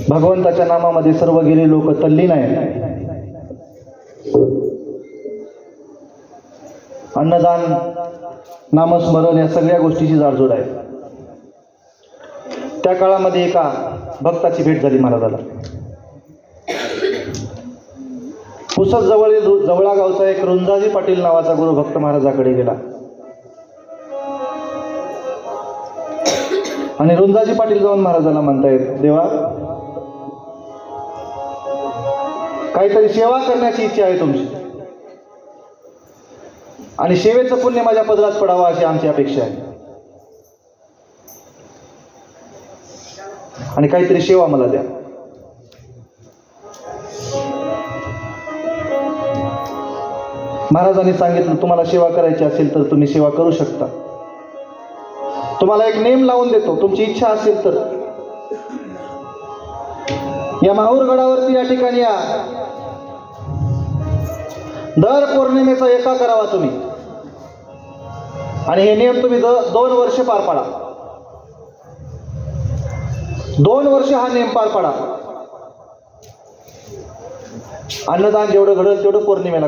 भगवंताच्या नामामध्ये सर्व गेले लोक तल्लीन आहेत. अन्नदान, नामस्मरण या सगळ्या गोष्टीची जाडजोड आहे. त्या काळामध्ये एका भक्ताची भेट झाली महाराजाला. पुसद जवळा गावचा एक रुंजाजी पाटील नावाचा गुरु भक्त महाराजाकडे गेला आणि रुंजाजी पाटील जाऊन महाराजाला म्हणतायत, देवा काहीतरी सेवा करण्याची इच्छा आहे तुमची आणि सेवेचं पुण्य माझ्या पदरात पडावं अशी आमची अपेक्षा आहे आणि काहीतरी सेवा मला द्या. महाराजांनी सांगितलं, तुम्हाला सेवा करायची असेल तर तुम्ही सेवा करू शकता. तुम्हाला एक नेम लावून देतो, तुमची इच्छा असेल तर या माहूर गडावरती या ठिकाणी या. दर पौर्णिमेचा एका करावा तुम्ही आणि हे नियम तुम्ही 2 वर्ष पार पाडा. 2 वर्ष हा नियम पार पाडा. अन्नदान जेवढं घडलं तेवढं पौर्णिमेला.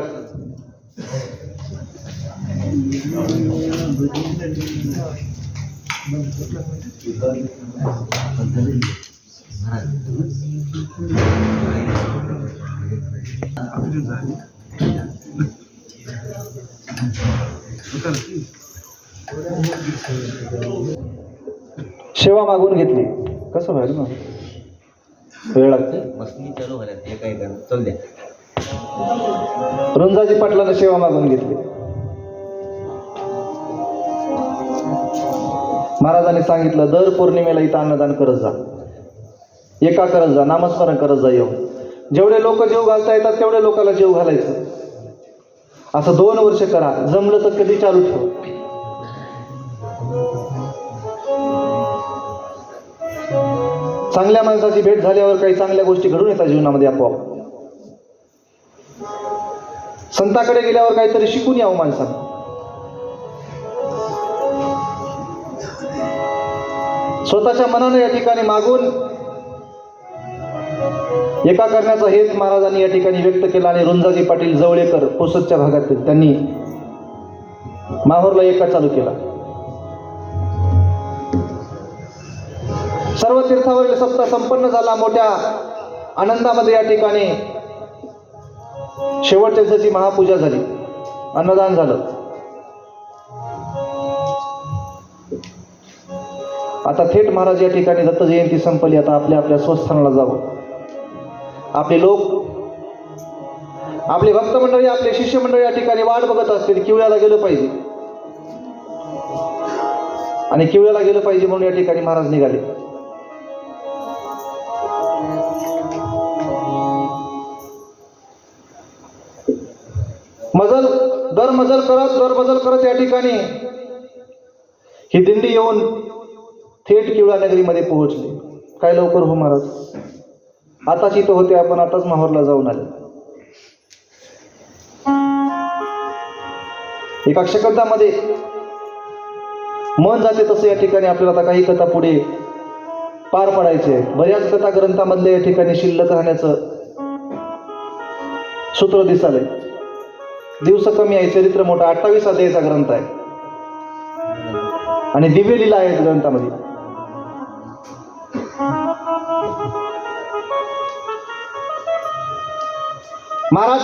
सेवा मागून घेतली. कसं व्हायला ना वेळ लागते. रुंजाजी पाटलाने सेवा मागून घेतली. महाराजांनी सांगितलं, दर पौर्णिमेला इथं अन्नदान करत जा, एका करत जा, नामस्मरण करत जा. येऊन जेवढे लोक जेव घालता येतात तेवढे लोकांना जेव घालायचं. असं 2 वर्ष करा. जमलं तर कधी चालू ठेव. चांगल्या माणसाची भेट झाल्यावर काही चांगल्या गोष्टी घडून येतात जीवनामध्ये आपोआप. संताकडे गेल्यावर काहीतरी शिकून यावं माणसानं. स्वतःच्या मनाने या ठिकाणी मागून एका करण्याचा हेत महाराजांनी या ठिकाणी व्यक्त केला आणि रुंजाजी पाटील जवळेकर पुसदच्या भागातील त्यांनी माहूरला एका चालू केला. सर्व तीर्थावरील सप्ताह संपन्न झाला. मोठ्या आनंदामध्ये या ठिकाणी शेवटच्या दिवसाची महापूजा झाली, अन्नदान झालं. आता थेट महाराज या ठिकाणी दत्त जयंती संपली. आता आपल्या आपल्या स्वस्थानाला जावं. आपले लोक, आपले भक्त मंडळी, आपले शिष्य मंडळी या ठिकाणी वाट बघत असतील. किवळ्याला गेलं पाहिजे आणि किवळ्याला गेलं पाहिजे म्हणून या ठिकाणी महाराज निघाले. दर मजल करत या ठिकाणी ही दिंडी येऊन थेट किवळा नगरीमध्ये पोहोचली. काय लवकर हो महाराज, आताच इथं होते आपण, आताच माहूरला जाऊन आले. एका सेकंदामध्ये मन जाते तसं या ठिकाणी आपल्याला आता काही कथा पुढे पार पडायचे. बऱ्याच कथा ग्रंथामधले या ठिकाणी शिल्लक राहण्याचं सूत्र दिसाले. दिवस कमी आहे, चरित्र मोठं. 28 अध्यायाचा ग्रंथ आहे आणि दिव्य लीला आहे ग्रंथामध्ये. महाराज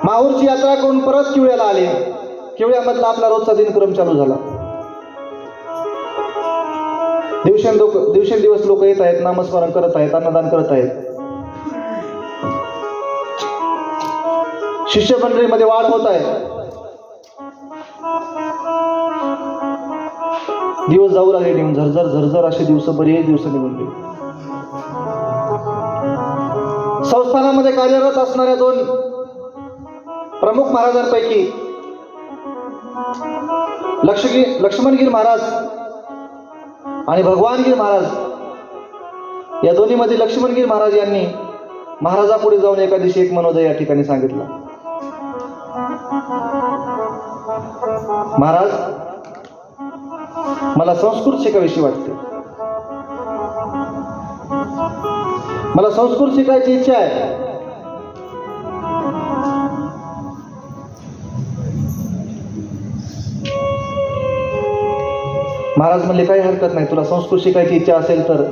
माहूरची यात्रा करून परत किवळ्याला आले. किवळ्यामधला आपला रोजचा दिनक्रम चालू झाला. दिवसेंदिवस लोक येत आहेत, नामस्मरण करत आहेत, अन्नदान करत आहेत. शिष्य मंडळीमध्ये वाढ होत आहे. दिवस जाऊ लागले निघून. झरझर असे दिवस, बरेच दिवस निघून गेले. संस्थानामध्ये कार्यरत असणाऱ्या 2 प्रमुख महाराजांपैकी लक्ष्मणगीर महाराज आणि भगवानगीर महाराज, या दोन्हीमध्ये लक्ष्मणगीर महाराज यांनी महाराजापुढे जाऊन एका दिवशी एक मनोदय या ठिकाणी सांगितला. महाराज, मला संस्कृत शिकावीशी वाटते. मला संस्कृत शिकायची इच्छा आहे. महाराज म्हणले काही हरकत नाही, तुला संस्कृत शिकायची इच्छा असेल तर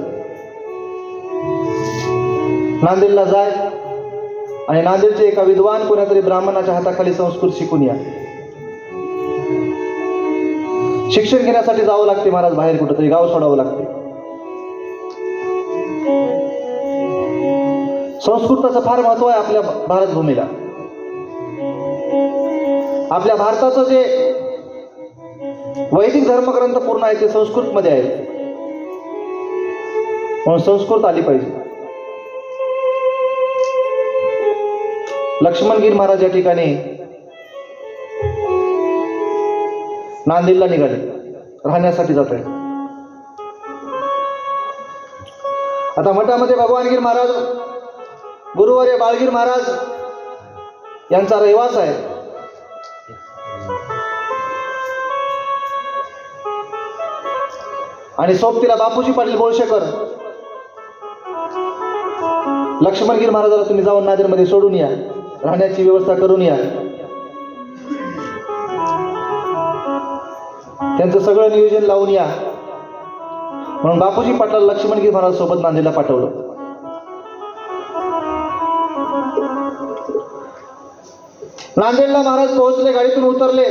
नांदेडला जाय आणि नांदेडचे एका विद्वान कोणातरी ब्राह्मणाच्या हाताखाली संस्कृत शिकून या. शिक्षण घेण्यासाठी जावं लागते महाराज, बाहेर कुठंतरी गाव सोडावं लागते. संस्कृताचं फार महत्व आहे आपल्या भारत भूमीला. आपल्या भारताचं जे वैदिक धर्मग्रंथ पूर्ण आहे ते संस्कृत मध्ये आहे, म्हणून संस्कृत आली पाहिजे. लक्ष्मणगीर महाराज या ठिकाणी नांदेडला निघाले, राहण्यासाठी जात आहे. आता मठामध्ये भगवानगीर महाराज, गुरुवर्य बाळगीर महाराज यांचा रहिवास आहे. आणि सोबतीला बापूजी पाटील बोळशेकर, लक्ष्मणगीर महाराजाला तुम्ही जाऊन नांदेडमध्ये सोडून या, राहण्याची व्यवस्था करून या. त्यांचं सगळं नियोजन लावून या म्हणून बापूजी पाटलाला लक्ष्मणगीर महाराज सोबत नांदेडला पाठवलं. नांदेडला महाराज पोहोचले, गाडीतून उतरले.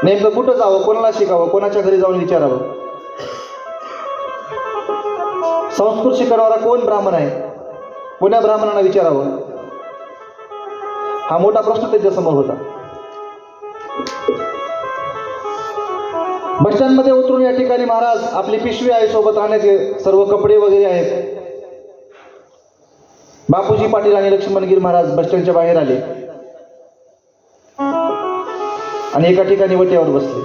नेमकं कुठं जावं, कोणाला शिकावं, कोणाच्या घरी जाऊन विचारावं. संस्कृत शिकवणारा कोण ब्राह्मण आहे, कोण्या ब्राह्मणाला विचारावं, हा मोठा प्रश्न त्यांच्या समोर होता. बसस्टँड मध्ये उतरून या ठिकाणी महाराज, आपली पिशवी आहे सोबत, राहण्याचे सर्व कपडे वगैरे आहेत. बापूजी पाटील आणि लक्ष्मणगीर महाराज बसस्टँडच्या बाहेर आले आणि एका ठिकाणी वट्यावर बसले.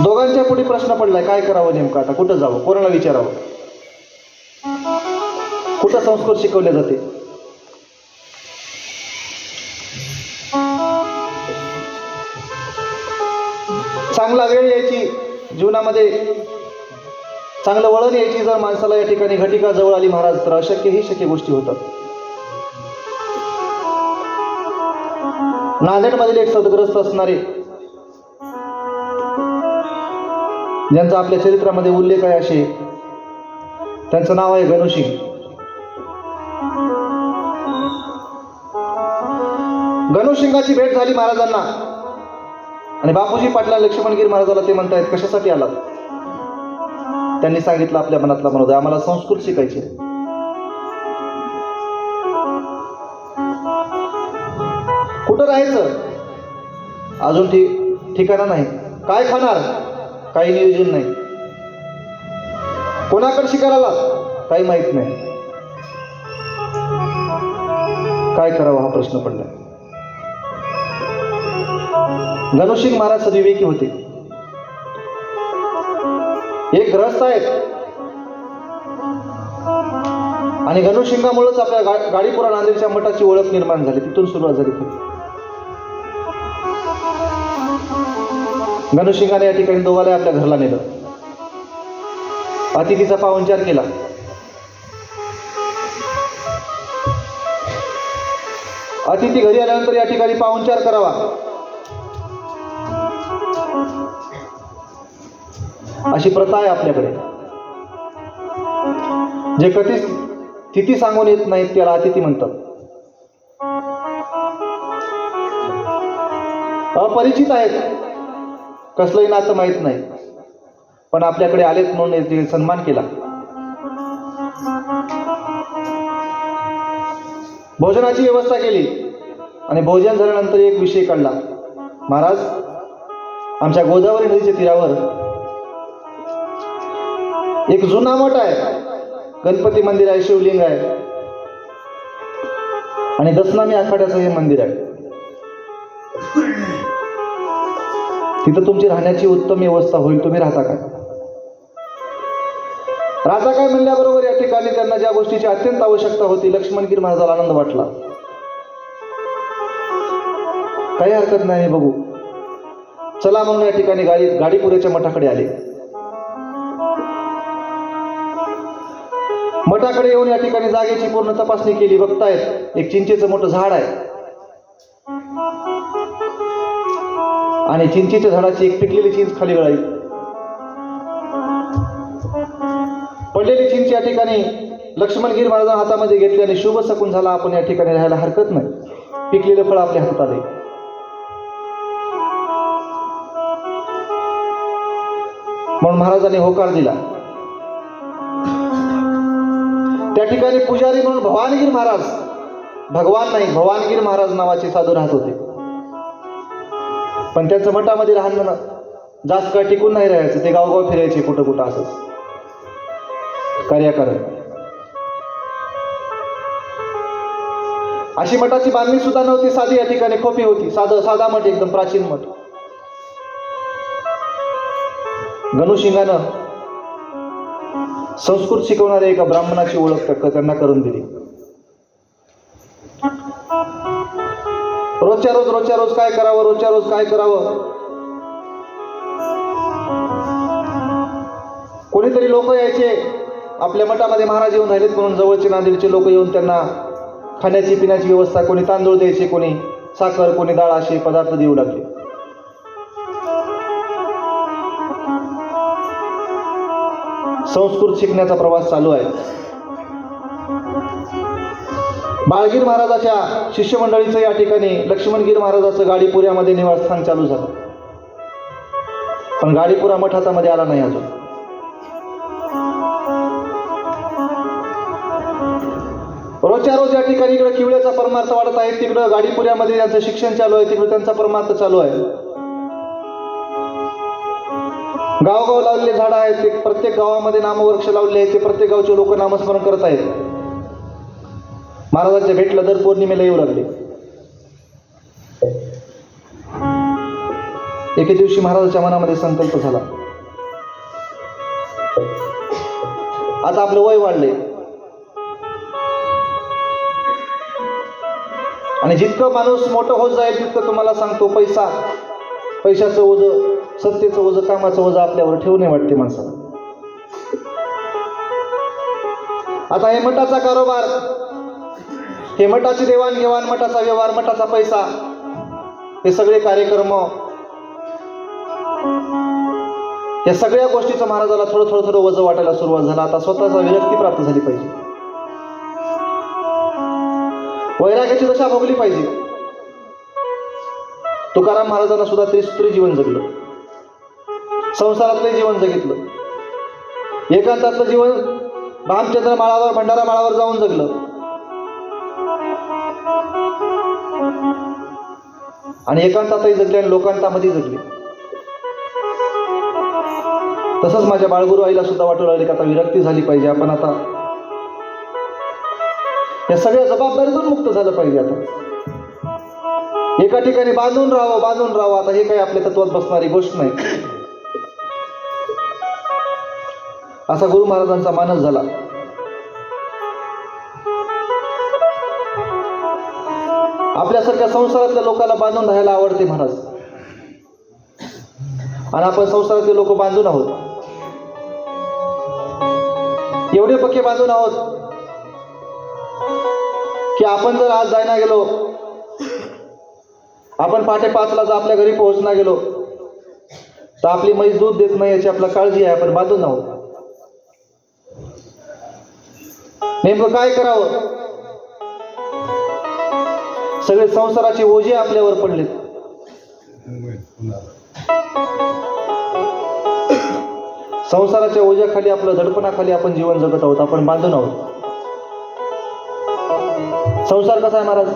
दोघांच्या पुढे प्रश्न पडलाय, काय करावं नेमकं, आता कुठं जावं, कोणाला विचारावं, कुठं संस्कृत शिकवले जाते. चांगला वेळ यायची जीवनामध्ये, चांगलं वळण यायची जर माणसाला या ठिकाणी घटिका जवळ आली महाराज, तर अशक्य ही शक्य गोष्टी होतात. नांदेडमधील एक सद्ग्रस्त असणारे, ज्यांचा आपल्या चरित्रामध्ये उल्लेख आहे असे, त्यांचं नाव आहे गणुसिंग. गणुसिंगाची भेट झाली महाराजांना आणि बापूजी पाटला लक्ष्मणगीर महाराजाला ते म्हणतायत, कशासाठी आलात. त्यांनी सांगितलं आपल्या मनातला म्हणत, आम्हाला संस्कृत शिकायचे. कुठं राहायचं अजून ठिकाणा नाही, काय खाणार काही नियोजन नाही, कोणाकडे शिकायला काही माहित नाही, काय करावं हा प्रश्न पडला. गणुसिंग महाराज सद्विवेकी होते, एक ग्रस्त आहेत आणि गणुसिंगामुळेच आपल्या गाडीपुरा नांदेडच्या मठाची ओळख निर्माण झाली, तिथून सुरुवात झाली. गणुसिंगाने या ठिकाणी दोघाला आपल्या घरला नेलं, अतिथीचा पाहुणचार केला. अतिथी घरी आल्यानंतर या ठिकाणी पाहुणचार करावा अशी प्रथा आहे आपल्याकडे. जे कधीच तिथी सांगून येत नाहीत त्याला अतिथी म्हणतात. अपरिचित आहेत, कसलंही नातं माहीत नाही, पण आपल्याकडे आलेत म्हणून सन्मान केला. भोजनाची व्यवस्था केली आणि भोजन झाल्यानंतर एक विषय काढला. महाराज, आमच्या गोदावरी नदीच्या तीरावर एक जुना मठ आहे, गणपती मंदिर आहे, शिवलिंग आहे आणि दसनामी आखाड्याचं हे मंदिर आहे. तिथं तुमची राहण्याची उत्तम व्यवस्था होईल, तुम्ही राहता काय. राहता काय म्हणल्याबरोबर या ठिकाणी त्यांना ज्या गोष्टीची अत्यंत आवश्यकता होती, लक्ष्मणगीर महाराजाला आनंद वाटला. काही हरकत नाही, बघू. चला म्हणून या ठिकाणी गाडीपुऱ्याच्या मठाकडे आले. मठाकडे येऊन या ठिकाणी जागेची पूर्ण तपासणी केली. बघतायत एक चिंचेचं मोठं झाड आहे आणि चिंचेच्या झाडाची एक पिकलेली चिंच खाली गळाली. पडलेली चिंच या ठिकाणी लक्ष्मणगीर महाराजांना हातामध्ये घेतली आणि शुभ सकून झाला, आपण या ठिकाणी राहायला हरकत नाही. पिकलेलं फळ आपल्या हातात आले. म्हणून महाराजांनी होकार दिला. त्या ठिकाणी पुजारी म्हणून भवानगीर महाराज, भगवान नाही भवानगीर महाराज नावाचे साधू राहत होते. पण त्यांचं मठामध्ये राहणं जास्त काळ टिकून नाही राहायचं. ते गावगाव फिरायचे कुठं कुठं असंच कार्य करत. अशी मठाची बांधणी सुद्धा नव्हती, साधी या ठिकाणी खोपी होती. साधा मठ, एकदम प्राचीन मठ. गणुशिंगानं संस्कृत शिकवणाऱ्या एका ब्राह्मणाची ओळख त्यांना करून दिली. रोजच्या रोज काय करावं, रोजच्या रोज काय करावं. कोणीतरी लोक यायचे आपल्या मठामध्ये, महाराज येऊन राहिलेत म्हणून जवळचे नांदेडचे लोक येऊन त्यांना खाण्याची पिण्याची व्यवस्था, कोणी तांदूळ द्यायचे, कोणी साखर, कोणी डाळ, असे पदार्थ देऊ लागले. संस्कृत शिकण्याचा प्रवास चालू आहे. बाळगीर महाराजाच्या शिष्यमंडळीचं या ठिकाणी लक्ष्मणगीर महाराजाचं गाडीपुऱ्यामध्ये निवासस्थान चालू झालं. पण गाडीपुरा मठ हातामध्ये आला नाही अजून. रोजच्या रोज या ठिकाणी इकडे किवळ्याचा परमार्थ वाढत आहे, तिकडं गाडीपुऱ्यामध्ये त्यांचं शिक्षण चालू आहे, तिकडे त्यांचा परमार्थ चालू आहे. गावगाव लावलेले झाडं आहेत, ते प्रत्येक गावामध्ये नामवृक्ष लावले आहेत, ते प्रत्येक गावचे लोक नामस्मरण करत आहेत. महाराजांच्या भेटला दर पौर्णिमेला येऊ लागले. एके दिवशी महाराजांच्या मनामध्ये संकल्प झाला, आता आपलं वय वाढलंय आणि जितकं माणूस मोठं होत जाईल तितकं तुम्हाला सांगतो पैशाचं ओझं, सत्तेचं ओझं, कामाचं ओझं आपल्यावर ठेवू नये वाटते माणसाला. आता हे मठाचा कारोबार, हे मठाची देवाणघेवाण, मठाचा व्यवहार, मठाचा पैसा, हे सगळे कार्यक्रम, या सगळ्या गोष्टीचं महाराजाला थोडं वजन वाटायला सुरुवात झाला. आता स्वतःचा विरक्ती प्राप्त झाली पाहिजे, वैराग्याची दशा भोगली पाहिजे. तुकाराम महाराजांना सुद्धा त्रिसूत्री जीवन जगलं, संसारातलं जीवन जगितलं, एकांतातलं जीवन भामचंद्र माळावर, भंडारा माळावर जाऊन जगलं. आणि एकांतातही जगले आणि लोकांतामध्ये जगले. तसंच माझ्या बाळगुरू आईला सुद्धा वाटू लागले की आता विरक्ती झाली पाहिजे, आपण आता या सगळ्या जबाबदारीतून मुक्त झालं पाहिजे. आता एका ठिकाणी बांधून राहावं, आता हे काही आपल्या तत्वात बसणारी गोष्ट नाही. असा गुरु महाराजांचा मानस झाला. आपल्यासारख्या संसारातल्या लोकांना बांधून राहायला आवडते महाराज, आणि आपण संसारातले लोक बांधून आहोत. एवढे पक्के बांधून आहोत की आपण जर आज जायला गेलो, आपण पहाटे 5ला जर आपल्या घरी पोहोचना गेलो तर आपली म्हैस दूध देत नाही याची आपल्याला काळजी आहे. आपण बांधून आहोत. नेमकं काय करावं? सगळे संसाराचे ओझे आपल्यावर पडलेत. संसाराच्या ओझ्याखाली, आपल्या दडपणाखाली आपण जीवन जगत आहोत. आपण बांधून आहोत. संसार कसा आहे महाराज?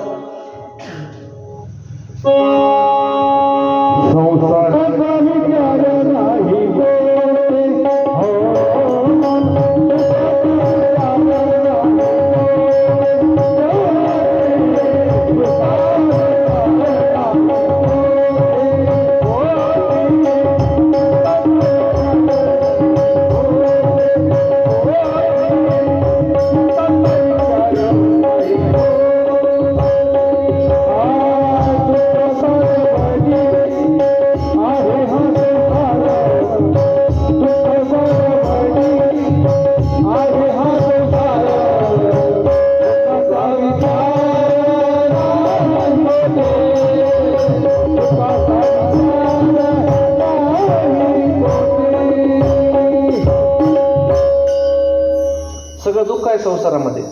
संसारामध्ये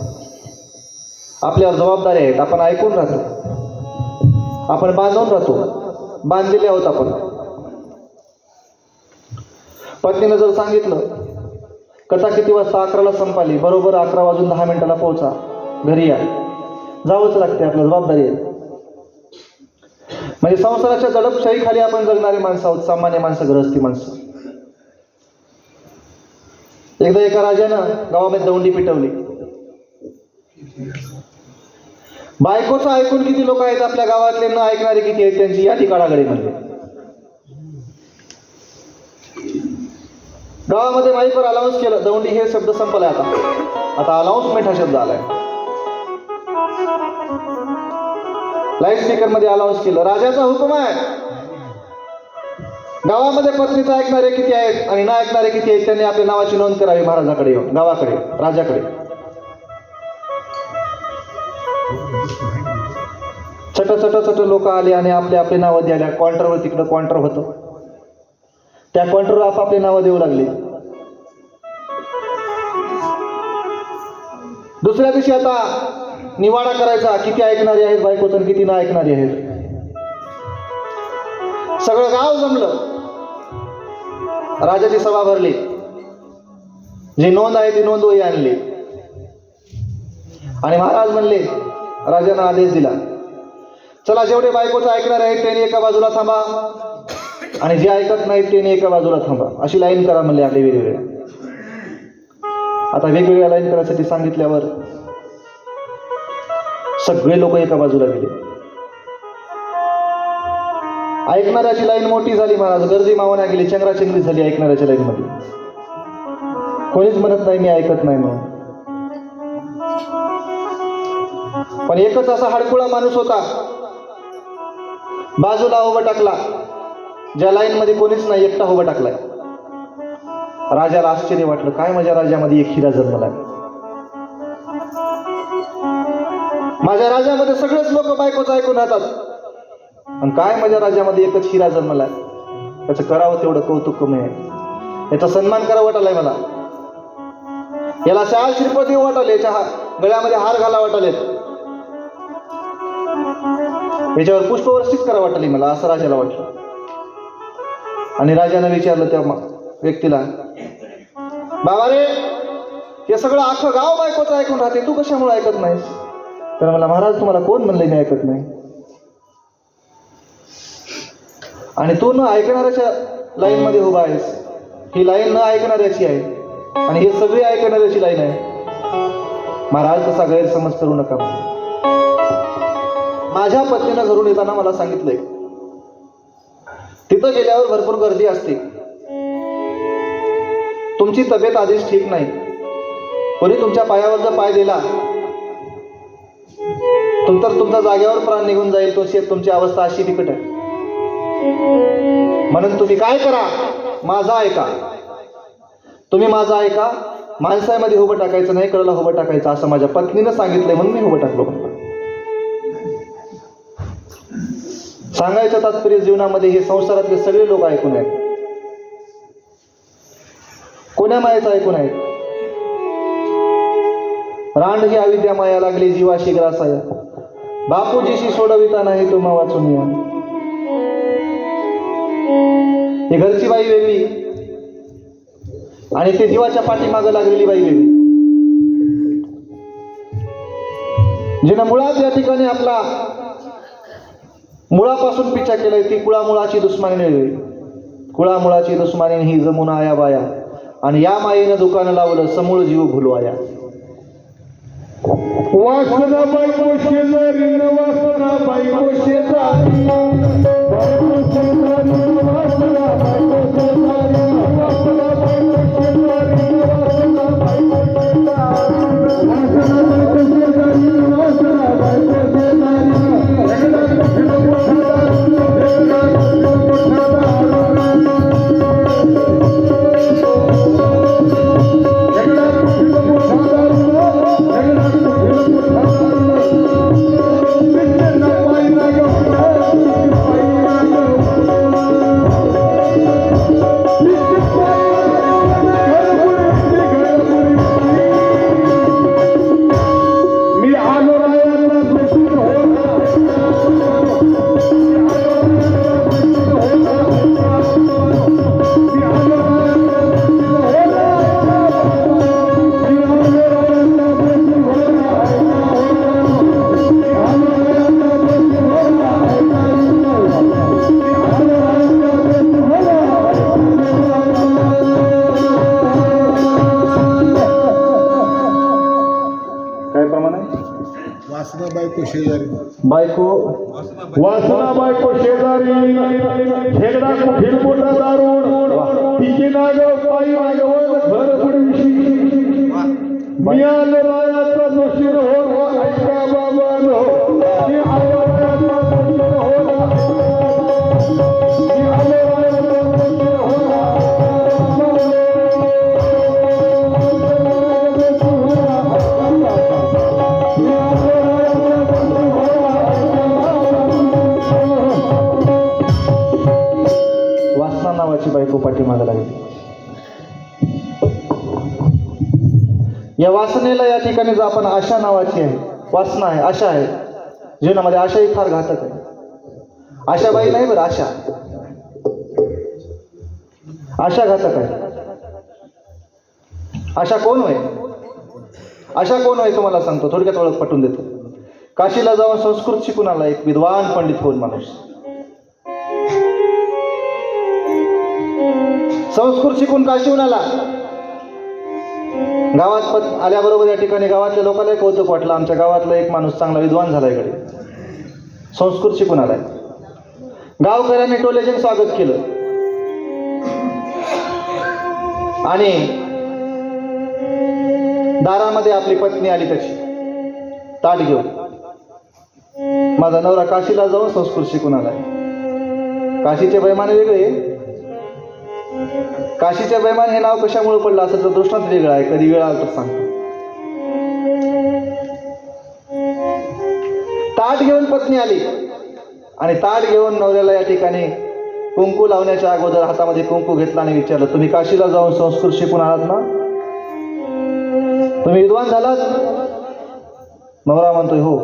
आपल्यावर जबाबदारी आहेत. आपण ऐकून राहतो, आपण बांधून राहतो, बांधलेले आहोत आपण. पत्नीनं जर सांगितलं कथा किती वाजता, 11ला संपाली, बरोबर 11:10 पोहोचा, घरी या, जावंच लागते, आपल्या जबाबदारी आहे. म्हणजे संसाराच्या दडपशाहीखाली आपण जगणारे माणसं आहोत, सामान्य माणसं, गृहस्थी माणसं. एकदा एका राजानं गावामध्ये दौंडी पिटवली. बायकोचं ऐकून किती लोक आहेत आपल्या गावातले, न ऐकणारे किती आहेत, त्यांची यादी काढागडे म्हणजे. गावामध्ये माईकवर अनाऊन्स केलं, दौंडी हे शब्द संपलाय, आता अनाऊन्समेंट हा शब्द आलाय. लाईट स्पीकर मध्ये अनाऊन्स केलं, राजाचा हुकूम आहे. गावामध्ये पत्नीचं ऐकणारे किती आहेत आणि न ऐकणारे किती आहेत, त्यांनी आपल्या नावाची नोंद करावी महाराजाकडे येऊन, गावाकडे, राजाकडे. चट लोक आले आणि आपले नावं द्यायला. काउंटरवर, तिकडं काउंटर होतं, त्या काउंटरवर आपापले नावं देऊ लागले. दुसऱ्या दिवशी आता निवाडा करायचा, किती ऐकणारे आहेत बायकोचं, किती न ऐकणारे आहेत. सगळं गाव जमलं, राजाची सभा भरली, जी नोंद आहे ती नोंद वही आणली आणि महाराज म्हणले, राजाने आदेश दिला, चला जेवढे बायकोचं ऐकणार आहेत त्यांनी एका बाजूला थांबा आणि जे ऐकत नाहीत त्यांनी एका बाजूला थांबा, अशी लाईन करा म्हणले आपले वेगवेगळ्या. आता वेगवेगळ्या लाईन करायसाठी सांगितल्यावर सगळे लोक एका बाजूला गेले. ऐकणाऱ्याची लाईन मोठी झाली, महाराज गर्दी मावना गेली, चंगराचंगरी झाली ऐकणाऱ्याच्या लाईन मध्ये. कोणीच म्हणत नाही मी ऐकत नाही म्हणून. पण एकच असा हडकुळा माणूस होता, बाजूला उभा टाकला, ज्या लाईन मध्ये कोणीच नाही, एकटा उभा टाकलाय. राजाला आश्चर्य वाटलं, काय माझ्या राज्यामध्ये एक हिरा जन्मलाय. माझ्या राज्यामध्ये सगळेच लोक बायकोचं ऐकून राहतात आणि काय माझ्या राज्यामध्ये एकच हिरा जन्मलाय. त्याचं करावं तेवढं कौतुक कमी आहे. याचा सन्मान करावा वाटालाय मला. याला शाल श्रीपद देऊ वाटाले, याच्या गळ्यामध्ये हार घाला वाटाले, याच्यावर पुष्पवृष्टीच करा वाटली मला, असं राजाला वाटलं. आणि राजाने विचारलं त्या व्यक्तीला, बाबा रे, हे सगळं अख्खं गाव बायकोचं ऐकून राहते, तू कशामुळे ऐकत नाहीस? तर मला, महाराज तुम्हाला कोण म्हणलंय मी ऐकत नाही? आणि तू न ऐकणाऱ्याच्या लाईन मध्ये उभा आहेस. ही लाईन न ऐकणाऱ्याची आहे आणि हे सगळी ऐकणाऱ्याची लाईन आहे. महाराज तसा गैरसमज करू नका. माझ्या पत्नीनं घरून येताना मला सांगितलंय, तिथं गेल्यावर भरपूर गर्दी असते, तुमची तब्येत आधीच ठीक नाही, कोणी तुमच्या पायावर जर पाय दिला तर तुमचा जागेवर प्राण निघून जाईल. तुमची अवस्था अशी बिकट आहे. म्हणून तुम्ही काय करा, माझा ऐका. तुम्ही माझा ऐका, माणसामध्ये उभं टाकायचं नाही, कळला उभं टाकायचं, असं माझ्या पत्नीनं सांगितलंय म्हणून मी उभं टाकलो. सांगायचं तात्पर्य, जीवनामध्ये हे संसारातले सगळे लोक ऐकून आहेत. कोण्या मायेचं ऐकून आहेत? रांड ही अविद्या माया लागली जीवाशी ग्रासाया, बापूजीशी सोडविता नाही तुम्हा वाचून या. ही घरची बाई वेगळी आणि ते जीवाच्या पाठीमागं लागलेली बाई वेगळी. जिनं मुळात या ठिकाणी आपला मुळापासून पिछा केलाय, ती कुळामुळाची दुश्मनी वेगळी. कुळामुळाची दुश्मनी ही जमून आया बाया, आणि या मायेनं दुकानं लावलं समूळ जीव भुलवाया. वासना बायको शेजारी, वासना बायको शेजारी, वासना बायको शेजारी, वासना बायको शेजारी, वासना बायको शेजारी, वासना बायको शेजारी, वासना बायको शेजारी. बायको शेजारी बायको वासना बायको शेजारी खेगडा कुठील मोठा दारुण तिची नागव पायी मागवत घर पुढविशी मियाल रायाचा दोषीर हो ऐका बाबानो मी आलोरायाचा दोषीर हो मी आलोरायाचा दोषीर वासना नावाची बायको पाठीमागे लागली. या वासनेला या ठिकाणी जर आपण आशा नावाची आहे, वासना आहे, आशा आहे, जीवनामध्ये आशा ही फार घातक आहे. आशाबाई नाही बरं, आशा आशा घातक आहे. आशा कोण होय? आशा कोण होय तुम्हाला सांगतो, थोडक्यात ओळख पटवून देतो. काशीला जाऊन संस्कृत शिकून आला एक विद्वान पंडित कोण माणूस. संस्कृत शिकून काशीहून आला. गावात आल्याबरोबर या ठिकाणी गावातल्या लोकांना कौतुक वाटलं, आमच्या गावातला एक माणूस चांगला विद्वान झाला इकडे, संस्कृत शिकून आलाय. गावकऱ्यांनी टोलेजन स्वागत केलं आणि दारामध्ये आपली पत्नी आली त्याची ताट घेऊन. माझा नवरा काशीला जाऊन संस्कृत शिकून आलाय. काशीचे बैमान वेगळे. काशीच्या बैमान हे नाव कशामुळे पडलं असं तर दृष्टांत वेगळा आहे, कधी वेळ आला तर सांगतो. ताट घेऊन पत्नी आली आणि ताट घेऊन नवऱ्याला या ठिकाणी कुंकू लावण्याच्या अगोदर हातामध्ये कुंकू घेतला आणि विचारलं, तुम्ही काशीला जाऊन संस्कृत शिकून आलात ना? तुम्ही विद्वान झालात? नवरा म्हणतोय हो.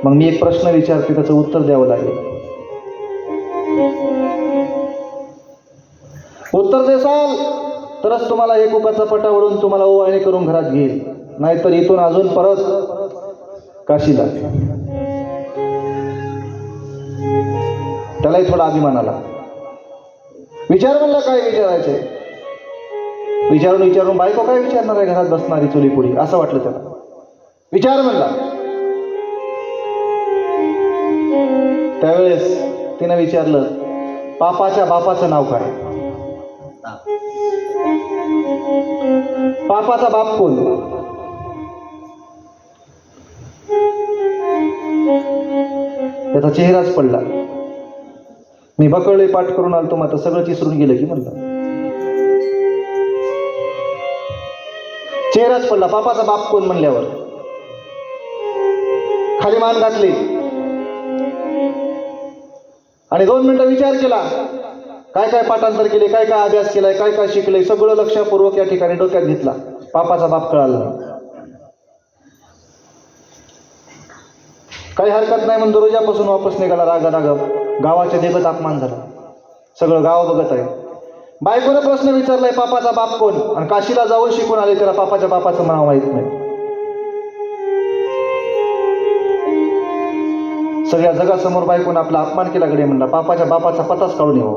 मग मी एक प्रश्न विचारते, त्याचं उत्तर द्यावं लागेल. उत्तर देसाल तरच तुम्हाला हे कुकाचा पटा ओढून तुम्हाला ओवाळणी करून घरात घेईल, नाहीतर इथून अजून परत काशीला. त्यालाही थोडा अभिमान आला. विचार म्हणला काय विचारायचे. विचारून बायको काय विचारणार आहे घरात बसणारी चुली पुढी, असं वाटलं त्याला. विचार म्हणला. त्यावेळेस तिनं विचारलं, पापाच्या बापाचं नाव काय? पापाचा बाप कोण? त्याचा चेहराच पडला. मी बकळले पाठ करून आलतो, मग आता सगळं विसरून गेलं की म्हणलं. चेहराच पडला. पापाचा बाप कोण म्हणल्यावर खाली मान घातली आणि 2 मिनिटं विचार केला. काय काय पाठांतर केले, काय काय अभ्यास केलाय, काय काय शिकले, सगळं लक्षपूर्वक या ठिकाणी डोक्यात घेतला. पापाचा बाप कळाला. काही हरकत नाही म्हणून दररोजापासून वापस निघाला. राग गावाच्या देगत अपमान झाला. सगळं गाव बघत आहे. बायकोने प्रश्न विचारलाय, पापाचा बाप कोण? आणि काशीला जाऊन शिकून आले, त्याला पापाच्या बापाचं नाव माहित नाही. सगळ्या जगासमोर बायकोने आपला अपमान केला. कडे म्हणला, पापाच्या बापाचा पताच काढून येऊ.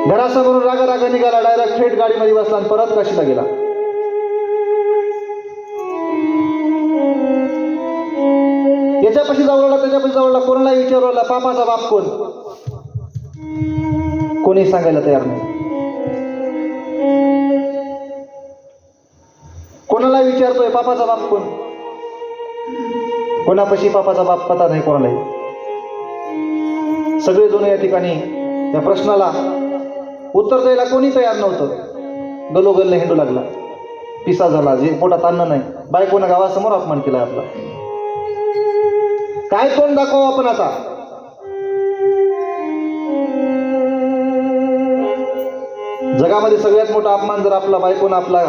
घरासमोरून रागा निघाला. डायरेक्ट थेट गाडीमध्ये बसला आणि परत काशीला गेला. याच्यापाशी जावळला, त्याच्यापाशी जावळला, कोणालाही विचारला, पापाचा बाप कोण? कोणी सांगायला तयार नाही. कोणाला विचारतोय पापाचा बाप कोण? कोणापाशी पापाचा बाप पता नाही कोणालाही. सगळे जण या ठिकाणी या प्रश्नाला उत्तर द्यायला कोणी तयार नव्हतं. गलोगलने हिंडू लागला. पिसा झाला, जे पोटात अन्न नाही. बायकोनं गावासमोर अपमान केला आपला. काय तोंड दाखवा आपण आता? जगामध्ये सगळ्यात मोठा अपमान जर आपला बायकोनं आपला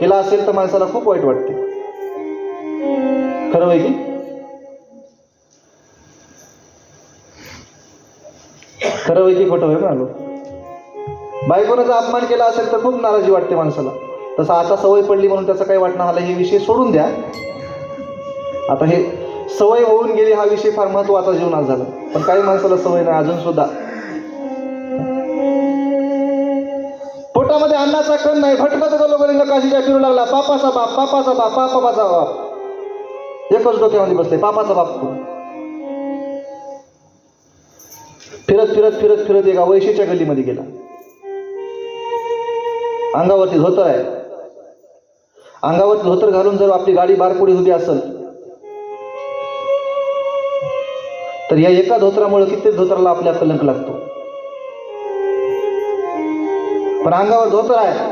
केला असेल तर माणसाला खूप वाईट वाटते. खरं होय की? खरं होय की खोटं होय म्हणालो? बायकोनं जर अपमान केला असेल तर खूप नाराजी वाटते माणसाला. तसं आता सवय पडली म्हणून त्याचं काही वाटणं आलं हे विषय सोडून द्या. आता हे सवय होऊन गेली हा विषय फार महत्वाचा जीवनात झाला. पण काही माणसाला सवय नाही अजून सुद्धा. पोटामध्ये अन्नाचा कण नाही, भटकत गलोगरीनं नकाशीच्या फिरू लागला, पापाचा बाप, पापाचा बाप, पापाचा बाप. एकच डोक्यामध्ये बसले, पापाचा बाप कोण? फिरत फिरत फिरत फिरत एका वैशीच्या गल्लीमध्ये गेला. अंगावरती धोतर आहे. अंगावरती धोतर घालून जर आपली गाडी बारपुडी उभी असेल तर या एका धोतरामुळे कित्येक धोतराला आपल्या कलंक लागतो. पण अंगावर धोतर आहे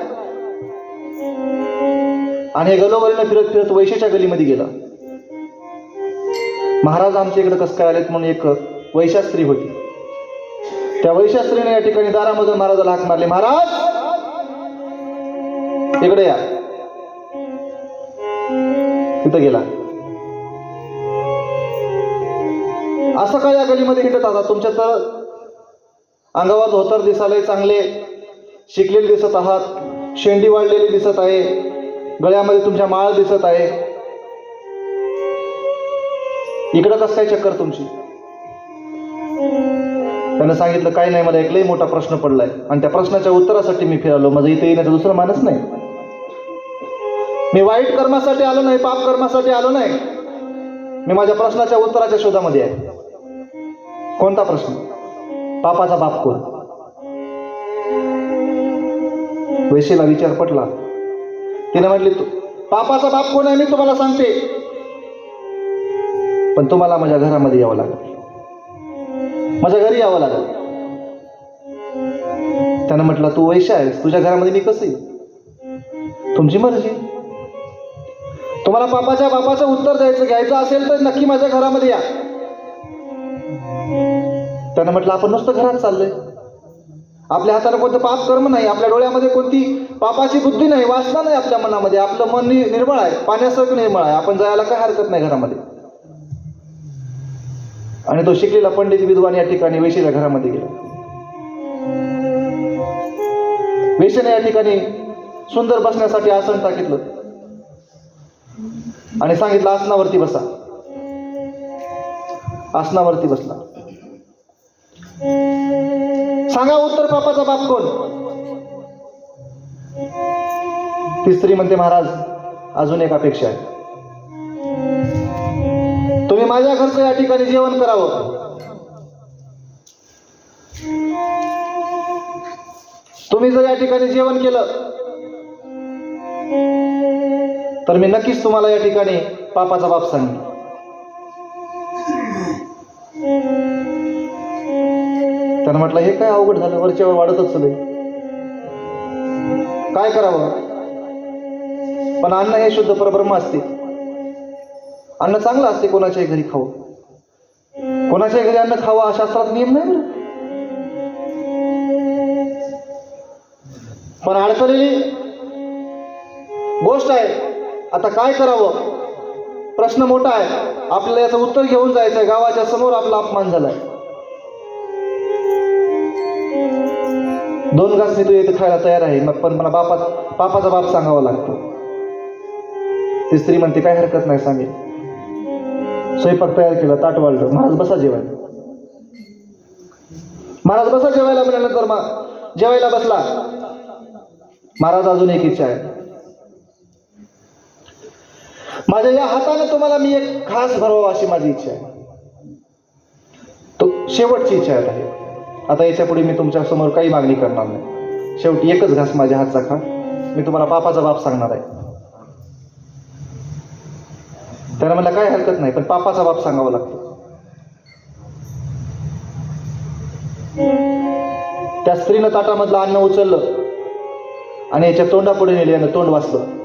आणि हे गलोवरीनं फिरत फिरत वैशीच्या गलीमध्ये गेला. महाराज आमच्या इकडे कसं काय आलेत म्हणून एक वैश्या स्त्री होती. त्या वैश्या स्त्रीने या ठिकाणी दारामधून महाराजाला हाक मारली, महाराज इकडे या. तिथं गेला. असं काय या गलीमध्ये हिंडत आता? तुमच्या तर अंगावर धोतर दिसाले, चांगले शिकलेले दिसत आहात, शेंडी वाढलेली दिसत आहे, गळ्यामध्ये तुमच्या माळ दिसत आहे, इकडं कसं काय चक्कर तुमची? त्यानं सांगितलं, काही नाही, मला एक लई मोठा प्रश्न पडलाय आणि त्या प्रश्नाच्या उत्तरासाठी मी फिरालो. माझं इथे येण्याचं दुसरं मानच नाही. मी वाईट कर्मासाठी आलो नाही, पाप कर्मासाठी आलो नाही. मी माझ्या प्रश्नाच्या उत्तराच्या शोधामध्ये आहे. कोणता प्रश्न? पापाचा बाप कोण? वैशीला विचार पटला. तिने म्हटली, पापाचा बाप कोण आहे मी तुम्हाला सांगते, पण तुम्हाला माझ्या घरामध्ये यावं लागेल, माझ्या घरी यावं लागेल. त्यानं म्हटलं, तू वैश्य आहेस, तुझ्या घरामध्ये मी कसं येईल? तुमची मर्जी. तुम्हाला पापाच्या बापाचं उत्तर घ्यायचं असेल तर नक्की माझ्या घरामध्ये या. त्यानं म्हटलं, आपण नुसतं घरात चाललंय, आपल्या हाताला कोणतं पाप कर्म नाही, आपल्या डोळ्यामध्ये कोणती पापाची बुद्धी नाही, वासना नाही आपल्या मनामध्ये, आपलं मन निर्मळ आहे, पाण्यासारखं निर्मळ आहे, आपण जायला काय हरकत नाही घरामध्ये. आणि तो शिकलेला पंडित विद्वान या ठिकाणी वैशीच्या घरामध्ये गेला. वैशीने या ठिकाणी सुंदर बसण्यासाठी आसन टाकितलं आणि सांगितलं, आसनावरती बसा. आसनावरती बसला. सांगा उत्तर, पापाचा बाप कोण? ती स्त्री म्हणते, महाराज अजून एक अपेक्षा आहे, तुम्ही माझ्या घरचं या ठिकाणी जेवण करावं. तुम्ही जर या ठिकाणी जेवण केलं तर मी नक्कीच तुम्हाला या ठिकाणी पापाचा बाप सांगेन. त्यानं म्हटलं, हे काय अवघड झालं, वरच्यावर वाढतच चाललंय, काय करावं? पण अन्न हे शुद्ध परब्रह्म असते, अन्न चांगलं असते. कोणाच्याही घरी खावं, कोणाच्याही घरी अन्न खावं हा शास्त्रात नियम नाही. पण अडकलेली गोष्ट आहे. आता काय करावं? प्रश्न मोठा आहे. आपल्याला याचं उत्तर घेऊन जायचंय. गावाच्या समोर आपला अपमान झालाय. 2 घास मी तू येथे खायला तयार आहे, मग पण मला पापाचा बाप सांगावा लागतो. ती स्त्री म्हणते, काय हरकत नाही, सांगेल. स्वयंपाक तयार केला, ताट वाढलं. महाराज बसा जेवायला. महाराज बसा जेवायला म्हटल्यानंतर जेवायला बसला. महाराज अजून एक इच्छा आहे, माझ्या या हाताने तुम्हाला मी एक घास भरवावा अशी माझी इच्छा आहे. तो शेवटची इच्छा आहे. आता याच्या पुढे मी तुमच्या समोर काही मागणी करणार नाही. शेवटी एकच घास माझ्या हातचा खा, मी तुम्हाला पापाचा बाप सांगणार आहे. त्याला मला काय हरकत नाही, पण पापाचा बाप सांगावा लागतो. त्या स्त्रीनं ताटामधलं अन्न उचललं आणि याच्या तोंडापुढे नेले. यानं तोंड वाचलं.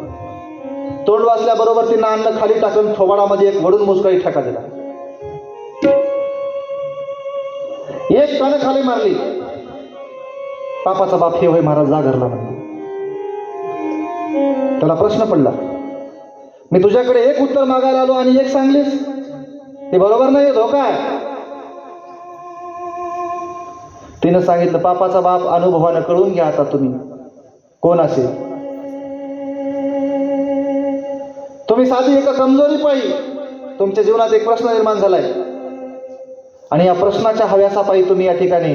तोंड वाचल्याबरोबर तिनं अन्न खाली टाकून थोबाडामध्ये एक वडून मुसकाळी ठेका दिला. एक कान खाली मारली. पापाचा बाप हे होय महाराज, जा घरला म्हणला. त्याला प्रश्न पडला, मी तुझ्याकडे एक उत्तर मागायला आलो आणि एक सांगलीस, हे बरोबर नाही, धोका आहे. तिनं सांगितलं, पापाचा बाप अनुभवानं कळून घ्या आता तुम्ही कोण असेल. तुम्ही साधी एका कमजोरी पायी तुमच्या जीवनात एक प्रश्न निर्माण झालाय आणि या प्रश्नाच्या हव्यासापायी तुम्ही या ठिकाणी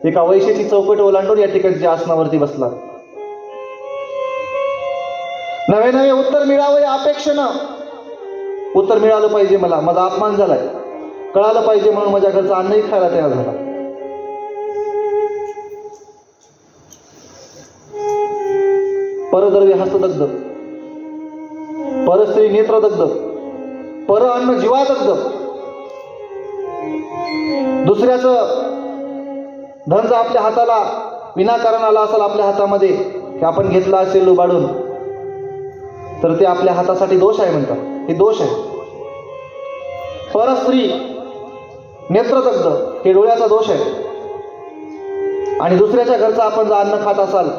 एका वैश्याची चौकट ओलांडून या ठिकाणच्या आसनावरती बसला. नवे नवे उत्तर मिळावं या अपेक्षेनं उत्तर मिळालं पाहिजे. मला माझा अपमान झालाय कळालं पाहिजे म्हणून माझ्या घरचं अन्नही खायला तयार झाला. परद्रव्य हस्तदग्ध, परस्त्री नेत्रदग्ध, पर अन्न जीवादग्ध. दुसऱ्याचं धन जर आपल्या हाताला विनाकारण आला असेल आपल्या हातामध्ये की आपण घेतला असेल लुबाडून, तर ते आपल्या हातासाठी दोष आहे म्हणतात. हे दोष आहे. परस्त्री नेत्रदग्ध हे डोळ्याचा दोष आहे. आणि दुसऱ्याच्या घरचं आपण जर अन्न खात असाल,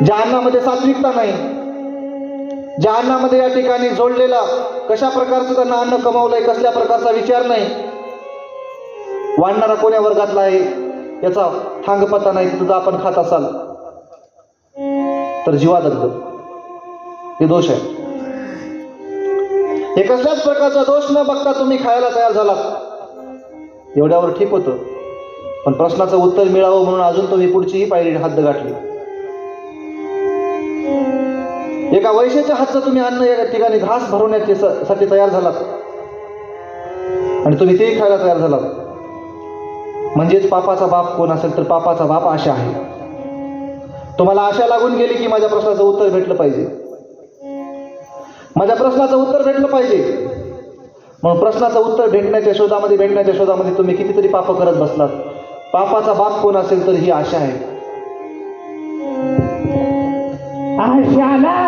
ज्या अन्नामध्ये सात्विकता नाही, ज्या अन्नामध्ये या ठिकाणी जोडलेला कशा प्रकारचं त्यांना अन्न कमावलंय, कसल्या प्रकारचा विचार नाही, वाढणारा कोण्या वर्गातला आहे याचा थांगपत्ता नाही, तिथं जर आपण खात असाल तर जीवादग्ध हे दोष आहे. हे कसल्याच प्रकारचा दोष न बघता तुम्ही खायला तयार झालात, एवढ्यावर ठीक होतं. पण प्रश्नाचं उत्तर मिळावं म्हणून अजून तुम्ही पुढचीही पायरी हद्द गाठली. एका वैश्याच्या हातचं तुम्ही अन्न या ठिकाणी घास भरवण्यासाठी तयार झालात आणि तुम्ही तेही खायला तयार झालात. म्हणजेच पापाचा बाप कोण असेल तर पापाचा बाप आशा आहे. तुम्हाला आशा लागून गेली की माझ्या प्रश्नाचं उत्तर भेटलं पाहिजे, माझ्या प्रश्नाचं उत्तर भेटलं पाहिजे. म्हणून प्रश्नाचं उत्तर भेटण्याच्या शोधामध्ये तुम्ही कितीतरी पाप करत बसलात. पापाचा बाप कोण असेल तर ही आशा आहे. आशाला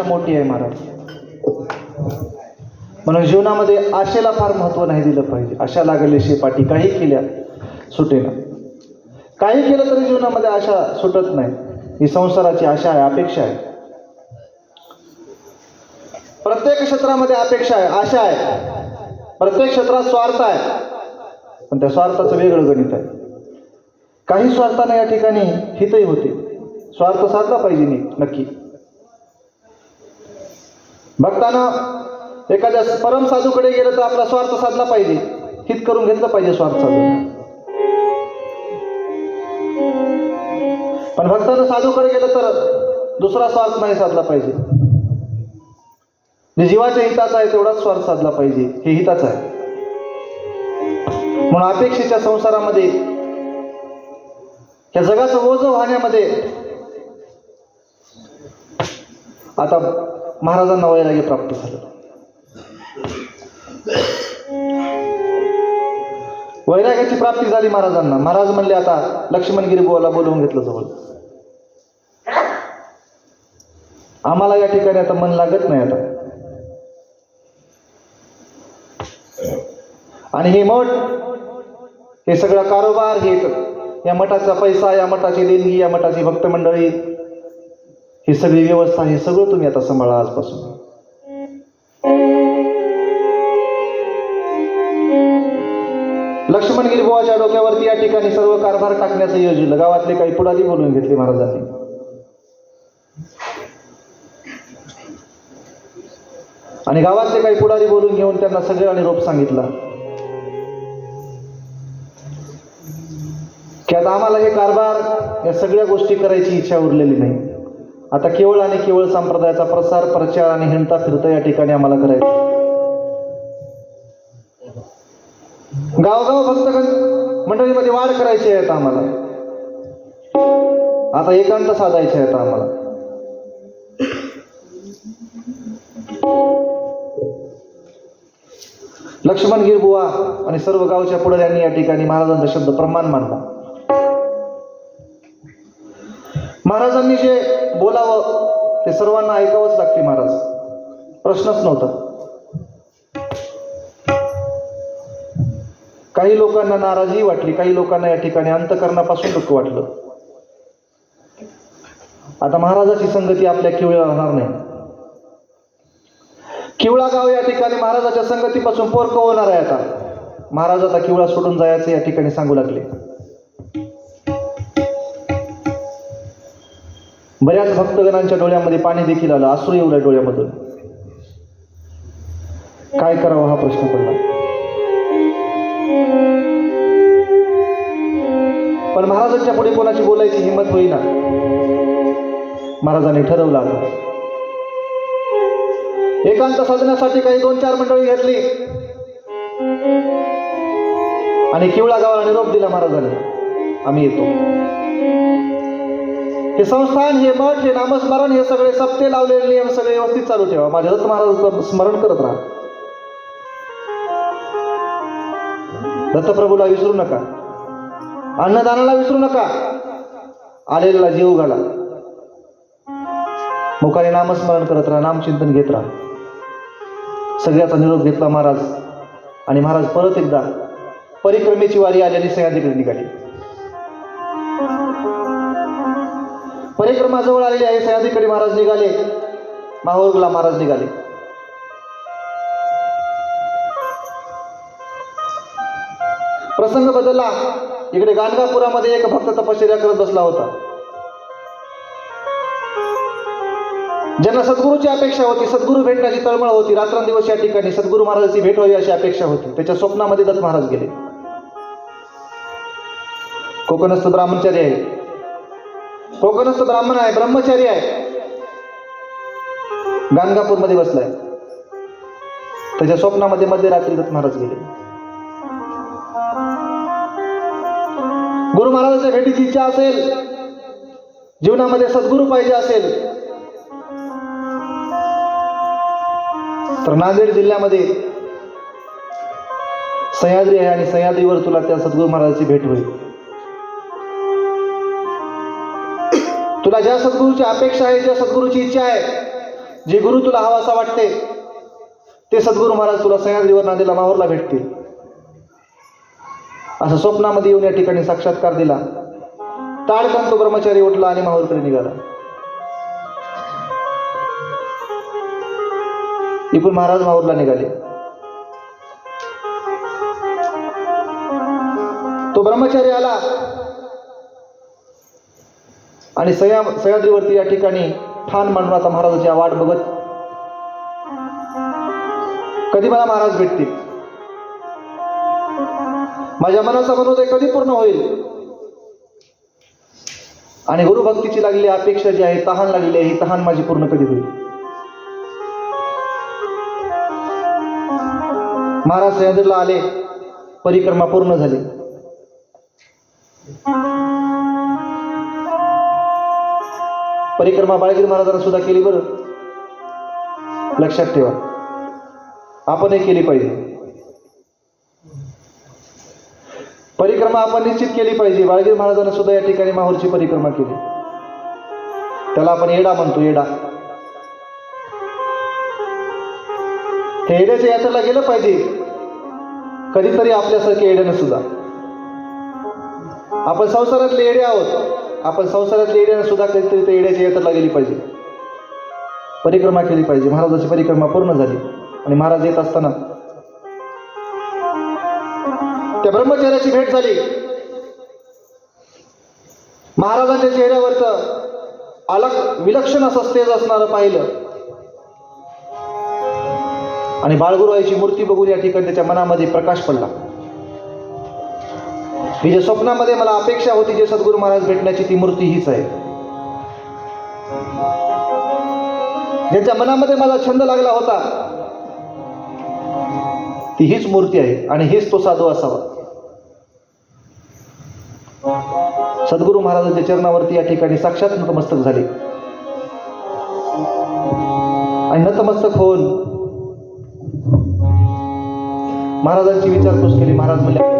मोठी आहे महाराज. म्हणून जीवनामध्ये आशेला फार महत्व नाही दिलं पाहिजे. आशा लागले शेपाटी काही केल्या सुटेना. काही केलं तरी जीवनामध्ये आशा सुटत नाही. ही संसाराची आशा आहे, अपेक्षा आहे. प्रत्येक क्षेत्रामध्ये अपेक्षा आहे, आशा आहे. प्रत्येक क्षेत्रात स्वार्थ आहे, पण त्या स्वार्थाचं वेगळं गणित आहे. काही स्वार्थाने या ठिकाणी हितही होते. स्वार्थ साधला पाहिजे नक्की. भक्तांना एखाद्या परम साधूकडे गेलं तर आपला स्वार्थ साधला पाहिजे, हित करून घेतलं पाहिजे स्वार्थ साधून. पण भक्तानं साधूकडे गेलं तर दुसरा स्वार्थ नाही साधला पाहिजे. जे जीवाच्या हिताचा आहे तेवढाच स्वार्थ साधला पाहिजे, हे हिताचं आहे. म्हणून अपेक्षेच्या संसारामध्ये या जगाचं ओझं वाहण्यामध्ये आता महाराजांना वैराग्य प्राप्त झालं. वैराग्याची प्राप्ती झाली महाराजांना. महाराज म्हणले आता लक्ष्मणगिरी बुवाला बोलवून घेतलं जवळ. आम्हाला या ठिकाणी आता मन लागत नाही आता. आणि हे मठ, हे सगळा कारोबार, हे या मठाचा पैसा, या मठाची देणगी, या मठाची भक्त मंडळी, ही सगळी व्यवस्था, हे सगळं तुम्ही आता सांभाळा आजपासून. लक्ष्मणगिरी बुवाच्या डोक्यावरती या ठिकाणी सर्व कारभार टाकण्याचं योजलं. गावातले काही पुढारी बोलवून घेतले महाराजांनी. आणि गावातले काही पुढारी बोलून घेऊन त्यांना सगळ्यांना निरोप सांगितला की आता आम्हाला हे कारभार, या सगळ्या गोष्टी करायची इच्छा उरलेली नाही. आता केवळ आणि केवळ संप्रदायाचा प्रसार, प्रचार आणि हिंडता फिरता या ठिकाणी आम्हाला करायचं. गावगाव भक्त मंडळीमध्ये वाढ करायची आहे आता आम्हाला. आता एकांत साधायचे आहे आता आम्हाला. लक्ष्मणगिरी बुवा आणि सर्व गावच्या पुढाऱ्यांनी या ठिकाणी महाराजांचा शब्द प्रमाण मानला. महाराजांनी जे बोलावं ते सर्वांना ऐकावंच लागते महाराज, प्रश्नच नव्हता. काही लोकांना नाराजी वाटली, काही लोकांना या ठिकाणी अंतःकरणापासून दुःख वाटलं. आता महाराजाची संगती आपल्या किवळ्या राहणार नाही. किवळा गाव या ठिकाणी महाराजाच्या संगतीपासून पोरकं होणार आहे. आता महाराज आता किवळा सोडून जायचं या ठिकाणी सांगू लागले. बऱ्याच भक्तगणांच्या डोळ्यामध्ये पाणी देखील आलं, अश्रू येऊ लागले डोळ्यामधून. काय करावं हा प्रश्न पडला. पण महाराजांच्या पुढे कोणाची बोलायची हिंमत होईना. महाराजांनी ठरवलं आता एकांत साधण्यासाठी काही 2-4 मंडळी घेतली आणि किवळा गावाला निरोप दिला महाराजांनी, आम्ही येतो. हे संस्थान, हे मठ, हे नामस्मरण, हे सगळे सप्ते लावलेले नियम सगळे व्यवस्थित चालू ठेवा. माझ्या दत्त महाराजांचं स्मरण करत राहा. दत्तप्रभूला विसरू नका, अन्नदानाला विसरू नका, आलेला जीव घाला, मुखाने नामस्मरण करत राहा, नामचिंतन घेत राहा. सगळ्याचा निरोप घेतला महाराज. आणि महाराज परत एकदा परिक्रमेची वारी आल्याने सह्याद्रीकडे निघाली. परिक्रमा जवळ आलेली आहे. सह्याद्रीकडे महाराज निघाले, माहूरला महाराज निघाले. प्रसंग बदलला. इकडे गाणगापुरामध्ये एक भक्त तपश्चर्या करत बसला होता. ज्यांना सद्गुरूची अपेक्षा होती, सद्गुरू भेटण्याची तळमळ होती, रात्रंदिवस या ठिकाणी सद्गुरू महाराजांची भेट व्हावी अशी अपेक्षा होती. त्याच्या स्वप्नामध्ये दत्त महाराज गेले. कोकणस्थ ब्राह्मणचारी आहे, कोकणस्थ ब्राह्मण आहे, ब्रह्मचारी आहे, गाणगापूरमध्ये बसलाय. त्याच्या स्वप्नामध्ये मध्यरात्री दत्त महाराज गेले. गुरु महाराजांच्या भेटीची इच्छा असेल, जीवनामध्ये सद्गुरू पाहिजे असेल, तर नांदेड जिल्ह्यामध्ये सह्याद्री आहे आणि सह्याद्रीवर तुला त्या सद्गुरू महाराजांची भेट होईल. तुला ज्या सद्गुरूची अपेक्षा आहे, ज्या सद्गुरूची इच्छा आहे, जे गुरु तुला हवासा वाटते, ते सद्गुरू महाराज तुला सह्याद्रीवर नांदेडला माहूरला भेटतील. असं स्वप्नामध्ये येऊन या ठिकाणी साक्षात्कार दिला. ताडकन तो ब्रह्मचारी उठला आणि माहूरकडे निघाला. इकडून महाराज माहूरला निघाले. तो ब्रह्मचारी आला आणि सह्याद्रीवरती या ठिकाणी ठाण मांडून आता महाराजाची वाट बघत, कधी मला महाराज भेटतील, माझ्या मनाचा मनोदय कधी पूर्ण होईल. आणि गुरुभक्तीची लागलेली अपेक्षा जी आहे, तहान लागलेली आहे, ही तहान माझी पूर्ण कधी होईल. महाराज सह्याद्रीला आले. परिक्रमा पूर्ण झाली. परिक्रमा बाळगिरी महाराजांना सुद्धा केली. बरं, लक्षात ठेवा, आपणही केली पाहिजे. परिक्रमा आपण निश्चित केली पाहिजे. बाळगीर महाराजांना सुद्धा या ठिकाणी माहूरची परिक्रमा केली. त्याला आपण येडा म्हणतो, येडा. त्या येड्याच्या यात्रेला गेलं पाहिजे कधीतरी, आपल्यासारखे येड्यानं सुद्धा. आपण संसारातले येडे आहोत, आपण संसारातले येड्यानं सुद्धा कधीतरी त्या येड्याच्या यात्रेला गेली पाहिजे, परिक्रमा केली पाहिजे. महाराजांची परिक्रमा पूर्ण झाली आणि महाराज येत असताना त्या ब्रह्मचार्याची भेट झाली. महाराजांच्या चेहऱ्यावरचं विलक्षण असं तेज असणारं पाहिलं आणि बाळगुरुआईची मूर्ती बघून या ठिकाणी त्याच्या मनामध्ये प्रकाश पडला. मी जे स्वप्नामध्ये मला अपेक्षा होती, जे सद्गुरू महाराज भेटण्याची, ती मूर्ती हीच आहे. ज्याच्या मनामध्ये माझा छंद लागला होता, ती हीच मूर्ती आहे आणि हेच तो साधू असावा. सद्गुरू महाराजांच्या चरणावरती या ठिकाणी साक्षात नतमस्तक झाले आणि नतमस्तक होऊन महाराजांची विचारपूस केली. महाराज म्हणले,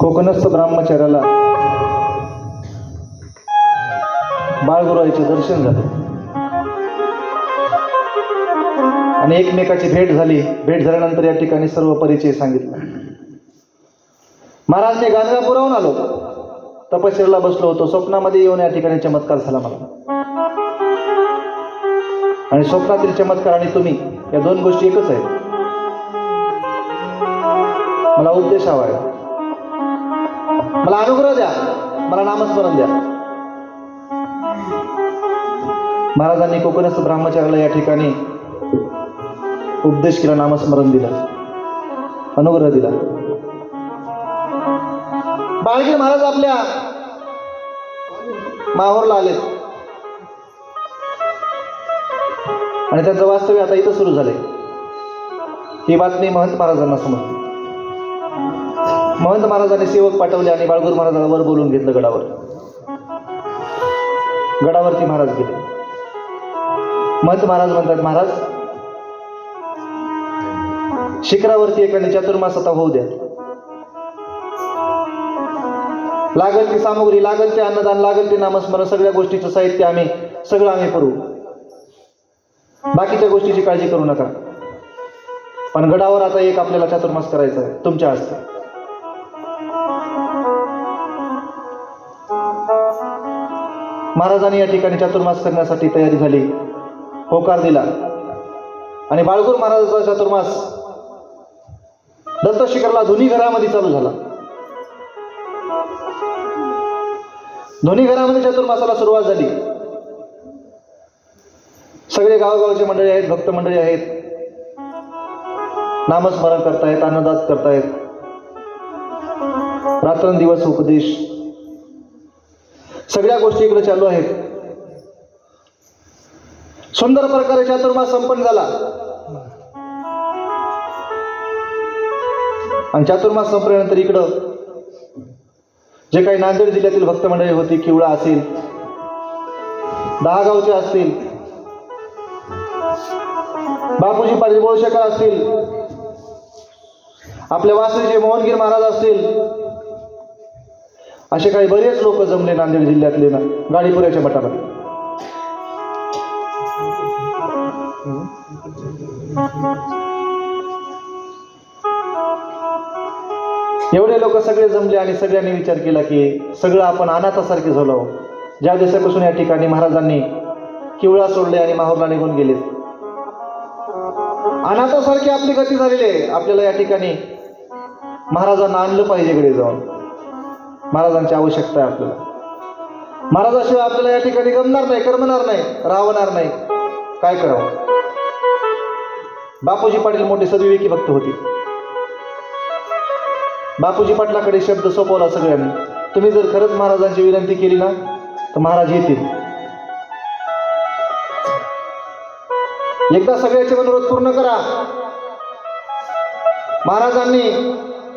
कोकणस्थ ब्रह्मचार्याला बाळगुरुआईचे दर्शन झाले आणि एकमेकाची भेट झाली. भेट झाल्यानंतर या ठिकाणी सर्व परिचय सांगितला. महाराज, मी गाणगापुराहून आलो, तपश्चर्याला बसलो होतो. स्वप्नामध्ये येऊन या ठिकाणी चमत्कार झाला मला, आणि स्वप्नातील चमत्कार आणि तुम्ही या दोन गोष्टी एकच आहेत. मला उपदेश हवा आहे, मला अनुग्रह द्या, मला नामस्मरण द्या. महाराजांनी कोकणस्थ ब्रह्मचार्याला या ठिकाणी उपदेश केला, नामस्मरण दिलं, अनुग्रह दिला. बाळगीर महाराज आपल्या माहूरला आले आणि त्यांचं वास्तव्य आता इथं सुरू झालंय. ही बातमी महंत महाराजांना समजली. महंत महाराजांनी सेवक पाठवले आणि बाळगुरू महाराजांना वर बोलून घेतलं गडावर. गडावरती महाराज गेले. महंत महाराज म्हणतात, महाराज शिखरावरती एखादी चातुर्मास आता होऊ द्या. लागल ती सामुग्री, लागल ते अन्नदान, लागल ते नामस्मरण, सगळ्या गोष्टीचं साहित्य आम्ही करू. बाकीच्या गोष्टीची काळजी करू नका. पण गडावर आता एक आपल्याला चातुर्मास करायचा आहे तुमच्या हस्ते. महाराजांनी या ठिकाणी चातुर्मास करण्यासाठी तयारी झाली, होकार दिला. आणि बाळगूर महाराजांचा चातुर्मास दत्त शिखरला धोनी घरामध्ये चालू झाला. धोनी घरामध्ये चातुर्मासाला सुरुवात झाली. सगळे गावगावचे मंडळी आहेत, भक्त मंडळी आहेत, नामस्मरण करतायत, अन्नदान करतायत, रात्रंदिवस उपदेश, सगळ्या गोष्टी इकडे चालू आहेत. सुंदर प्रकारे चातुर्मास संपन्न झाला. आणि चातुर्मास संपल्यानंतर इकडं जे काही नांदेड जिल्ह्यातील भक्त मंडळी होती, किवळा असेल, दहागावचे असतील, बापूजी पाटील बोळशेकर असतील, आपल्या वासरीचे मोहनगीर महाराज असतील, असे काही बरेच लोक जमले नांदेड जिल्ह्यातले गाडीपुऱ्याच्या मठामध्ये. एवढे लोक सगळे जमले आणि सगळ्यांनी विचार केला की सगळं आपण अनाथासारखे झालो. ज्या दिवसापासून या ठिकाणी महाराजांनी किवळा सोडले आणि माहूरला निघून गेले, अनाथासारखी आपली गती झालेली आहे. आपल्याला या ठिकाणी महाराजांना आणलं पाहिजे कडे जाऊन. महाराजांची आवश्यकता आहे आपल्याला. महाराजाशिवाय आपल्याला या ठिकाणी गमणार नाही, करमणार नाही, राहणार नाही. काय करावं? बापूजी पाटील मोठे सद्विवेकी भक्त होते. बापूजी पाटलाकडे शब्द सोपवला सगळ्यांनी, तुम्ही जर खरंच महाराजांची विनंती केली ना तर महाराज येतील. एकदा सगळ्याचे मनोरथ पूर्ण करा. महाराजांनी